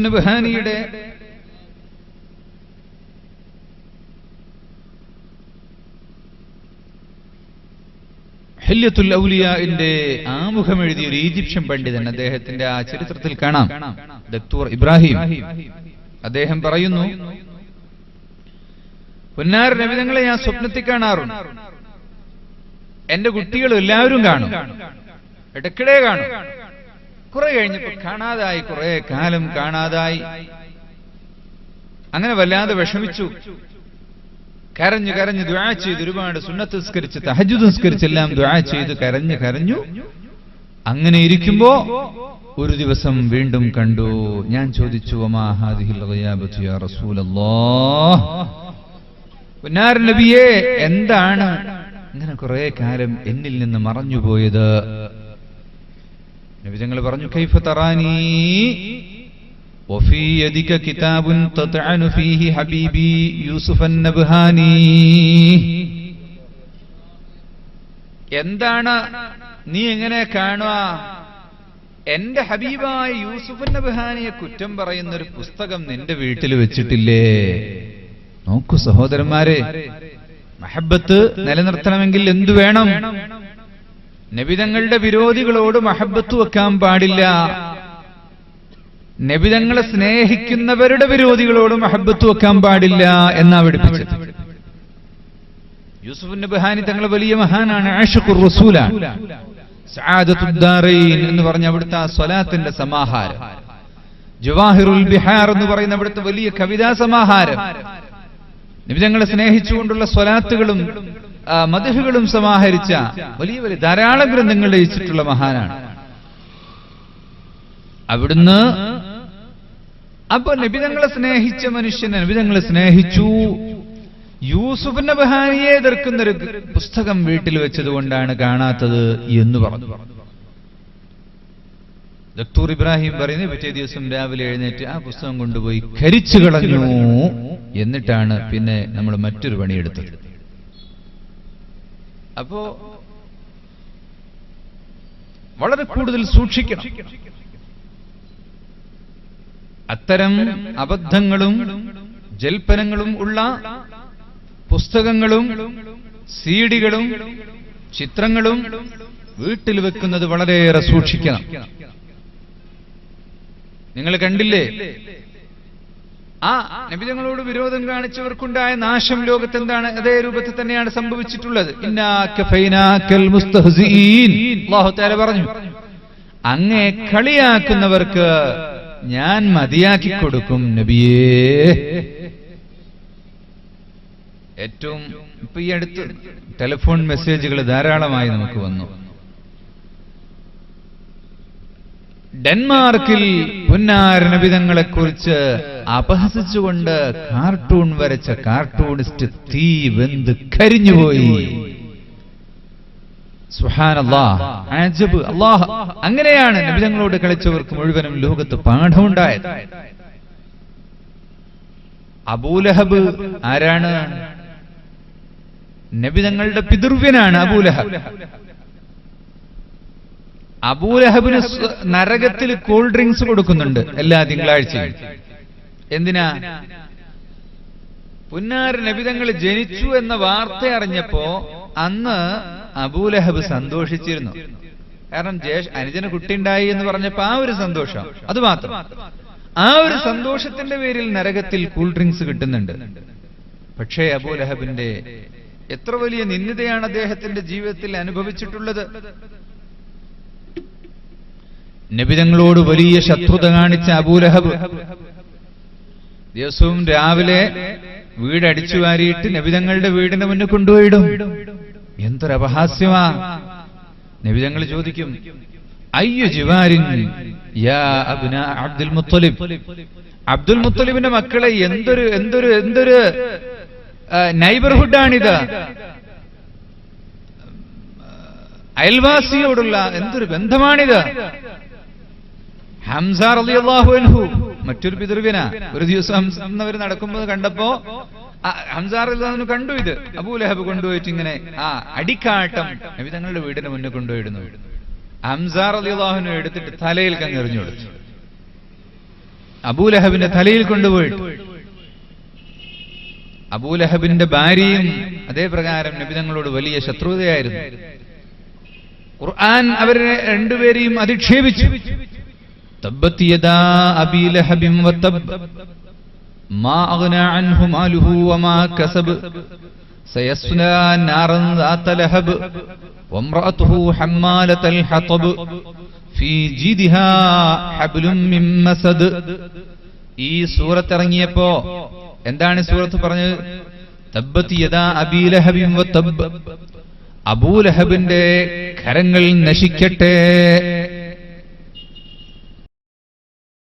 Speaker 1: നബ്ഹാനിയുടെ ഹില്യത്തുൽ ഔലിയാഇന്റെ ആമുഖം എഴുതിയ ഒരു ഈജിപ്ഷ്യൻ പണ്ഡിതൻ, അദ്ദേഹത്തിന്റെ ആ ചരിത്രത്തിൽ കാണാം, ദക്തൂർ ഇബ്രാഹിം. അദ്ദേഹം പറയുന്നു, പൊന്നാർ നബി തങ്ങളെ ഞാൻ സ്വപ്നത്തിൽ കാണാറുണ്ട്. എന്റെ കുട്ടികൾ എല്ലാവരും കാണും, ഇടയ്ക്കിടെ കാണും. കുറെ കഴിഞ്ഞപ്പോ കാണാതായി, കുറെ കാലം കാണാതായി. അങ്ങനെ വല്ലാതെ വിഷമിച്ചു. കരഞ്ഞു കരഞ്ഞു ദുആ ചെയ്ത്, ഒരുപാട് സുന്നത്ത് നിസ്കരിച്ച് തഹജ്ജുദ് നിസ്കരിച്ചെല്ലാം ദുആ ചെയ്ത് കരഞ്ഞു. അങ്ങനെ ഇരിക്കുമ്പോ ഒരു ദിവസം വീണ്ടും കണ്ടു. ഞാൻ ചോദിച്ചു, വമാ ഹാദിഹിൽ ഗിയാബത്തു യാ റസൂലല്ലാഹ്, പുന്നാര നബിയേ, എന്താണ് ഇങ്ങനെ കുറെ കാലം എന്നിൽ നിന്ന് മറഞ്ഞുപോയത്? നബി തങ്ങൾ പറഞ്ഞു, കൈഫ തറാനി വഫീ യദിക കിതാബുൻ തത്അനു ഫീഹി ഹബീബി യൂസുഫ് അൻ-നബ്ഹാനി. എന്താണ് നീ എങ്ങനെ കാണുക? എന്റെ ഹബീബായ യൂസുഫ് അൻ-നബ്ഹാനിയെ കുറ്റം പറയുന്ന ഒരു പുസ്തകം നിന്റെ വീട്ടിൽ വെച്ചിട്ടില്ലേ? നോക്കൂ സഹോദരന്മാരെ, മഹബത്ത് നിലനിർത്തണമെങ്കിൽ എന്തു വേണം? നബിതങ്ങളുടെ വിരോധികളോട് മഹബത്ത് വെക്കാൻ പാടില്ല. നബിതങ്ങളെ സ്നേഹിക്കുന്നവരുടെ വിരോധികളോട് മഹബത്ത് വെക്കാൻ പാടില്ല എന്നാ പഠിപ്പിച്ചത്. യൂസുഫ് നബ്ഹാനി തങ്ങൾ വലിയ മഹാനാണ്, ആഷിഖുർ റസൂലാണ്. സഅദത്തുദ് ദാറൈൻ എന്ന് പറഞ്ഞ അവിടുത്തെ ആ സ്വലാത്തിന്റെ സമാഹാരം, ജവാഹിറുൽ ബിഹാർ എന്ന് പറയുന്ന അവിടുത്തെ വലിയ കവിതാ സമാഹാരം, നബിതങ്ങളെ സ്നേഹിച്ചുകൊണ്ടുള്ള സ്വലാത്തുകളും മദ്ഹുകളും സമാഹരിച്ച വലിയ വലിയ ധാരാളം ഗ്രന്ഥങ്ങൾ രചിച്ചിട്ടുള്ള മഹാനാണ് അവിടുന്ന്. അപ്പൊ നബിതങ്ങളെ സ്നേഹിച്ച മനുഷ്യനെ നബിതങ്ങളെ സ്നേഹിച്ചു. യൂസുഫ് നബ്ഹാനിയെ എതിർക്കുന്ന ഒരു പുസ്തകം വീട്ടിൽ വെച്ചതുകൊണ്ടാണ് കാണാത്തത് എന്ന് പറഞ്ഞു. ദക്തൂർ ഇബ്രാഹിം പറയുന്നത്, പിറ്റേ ദിവസം രാവിലെ എഴുന്നേറ്റ് ആ പുസ്തകം കൊണ്ടുപോയി കരിച്ചു കളഞ്ഞു. എന്നിട്ടാണ് പിന്നെ നമ്മൾ മറ്റൊരു പണിയെടുത്തത്. അപ്പോ വളരെ കൂടുതൽ സൂക്ഷിക്കണം. അത്തരം അബദ്ധങ്ങളും ജൽപ്പനങ്ങളും ഉള്ള പുസ്തകങ്ങളും സീഡികളും ചിത്രങ്ങളും വീട്ടിൽ വെക്കുന്നത് വളരെയേറെ സൂക്ഷിക്കണം. നിങ്ങൾ കണ്ടില്ലേ, ആ നബിതങ്ങളോട് വിരോധം കാണിച്ചവർക്കുണ്ടായ നാശം ലോകത്ത് എന്താണ്? അതേ രൂപത്തിൽ തന്നെയാണ് സംഭവിച്ചിട്ടുള്ളത്. ഇന്നാ കഫൈനാക്കൽ മുസ്തഹ്സിഈൻ, അല്ലാഹു തആല പറഞ്ഞു, അങ്ങേ കളിയാക്കുന്നവർക്ക് ഞാൻ മതിയാക്കി കൊടുക്കും നബിയേ. ഏറ്റവും ഇപ്പൊ ഈ അടുത്ത് ടെലിഫോൺ മെസ്സേജുകൾ ധാരാളമായി നമുക്ക് വന്നു. ഡെൻമാർക്കിൽ പുന്നാര നബിതങ്ങളെ കുറിച്ച് അപഹസിച്ചുകൊണ്ട് കാർട്ടൂൺ വരച്ച കാർട്ടൂണിസ്റ്റ് തീ വെന്ത് കരിഞ്ഞുപോയി. സുബ്ഹാനല്ലാഹ്, അജബ്. അല്ലാഹ്, അങ്ങനെയാണ് നബിതങ്ങളോട് കളിച്ചവർക്ക് മുഴുവനും ലോകത്ത് പാഠമുണ്ടായത്. അബൂലഹബ് ആരാണ്? നബിതങ്ങളുടെ പിതൃവ്യനാണ് അബൂലഹബ്. അബൂലഹബിന് നരകത്തിൽ കൂൾ ഡ്രിങ്ക്സ് കൊടുക്കുന്നുണ്ട് എല്ലാ തിങ്കളാഴ്ചയും. എന്തിനാ? പുന്നാര നബിതങ്ങൾ ജനിച്ചു എന്ന വാർത്ത അറിഞ്ഞപ്പോ അന്ന് അബൂലഹബ് സന്തോഷിച്ചിരുന്നു. കാരണം അനുജന് കുട്ടിയുണ്ടായി എന്ന് പറഞ്ഞപ്പോ ആ ഒരു സന്തോഷം, അത് മാത്രം. ആ ഒരു സന്തോഷത്തിന്റെ പേരിൽ നരകത്തിൽ കൂൾ ഡ്രിങ്ക്സ് കിട്ടുന്നുണ്ട്. പക്ഷേ അബൂലഹബിന്റെ എത്ര വലിയ നിന്ദയാണ് അദ്ദേഹത്തിന്റെ ജീവിതത്തിൽ അനുഭവിച്ചിട്ടുള്ളത്. നബിതങ്ങളോട് വലിയ ശത്രുത കാണിച്ച അബൂലഹബ് ദിവസവും രാവിലെ വീടടിച്ചു വാരിയിട്ട് നബിതങ്ങളുടെ വീടിന്റെ മുന്നിൽ കൊണ്ടുപോയിടും. എന്തൊരു അപഹാസ്യമാ! നബിതങ്ങൾ ചോദിക്കും, അയ്യു ജിവാരിൻ യാ അബ്നാ അബ്ദുൽ മുത്തലിബ്, അബ്ദുൽ മുത്തലിബിന്റെ മക്കളെ എന്തൊരു എന്തൊരു എന്തൊരു നൈബർഹുഡാണിത്, അയൽവാസിയോടുള്ള എന്തൊരു ബന്ധമാണിത്. ഹംസ റളിയല്ലാഹു അൻഹു മറ്റൊരു പിതൃവ്യന. ഒരു ദിവസം അവർ നടക്കുമ്പോൾ കണ്ടപ്പോ ഹംസ റളിയല്ലാഹു അൻഹു കണ്ടു. ഇത് അബൂലഹബ് കൊണ്ടുപോയിട്ട് ഇങ്ങനെ ആ അടിക്കാട്ടം നബി തങ്ങളുടെ വീടിന് മുന്നിൽ കൊണ്ടുപോയിടുന്നു. ഹംസ റളിയല്ലാഹു അൻഹു എടുത്തിട്ട് തലയിൽ കങ്ങെറിഞ്ഞു കൊടുത്തു. അബൂലഹബിന്റെ തലയിൽ കൊണ്ടുപോയിട്ട്. അബൂലഹബിന്റെ ഭാര്യയും അതേ പ്രകാരം നബി തങ്ങളോട് വലിയ ശത്രുതയായിരുന്നു. ഖുർആൻ അവരെ രണ്ടുപേരെയും അധിക്ഷേപിച്ചു. തബ്ബത് യദാ അബീ ലഹബിൻ വതബ് മാ അഗ്നാ അൻഹു മാലുഹു വമാ കസബ് സയസ്ലാ നാറൻ ദാത ലഹബ് വംറഅതുഹു ഹമ്മാലതൽ ഹതബ് ഫീ ജിദിഹാ ഹബ്ലും മിൻ മസദ്. ഈ സൂറത്ത് ഇറങ്ങിയപ്പോ എന്താണ് സൂറത്ത് പറഞ്ഞത്? തബ്ബത് യദാ അബീ ലഹബിൻ വതബ്, അബൂലഹബിന്റെ കരങ്ങൾ നശിക്കട്ടെ.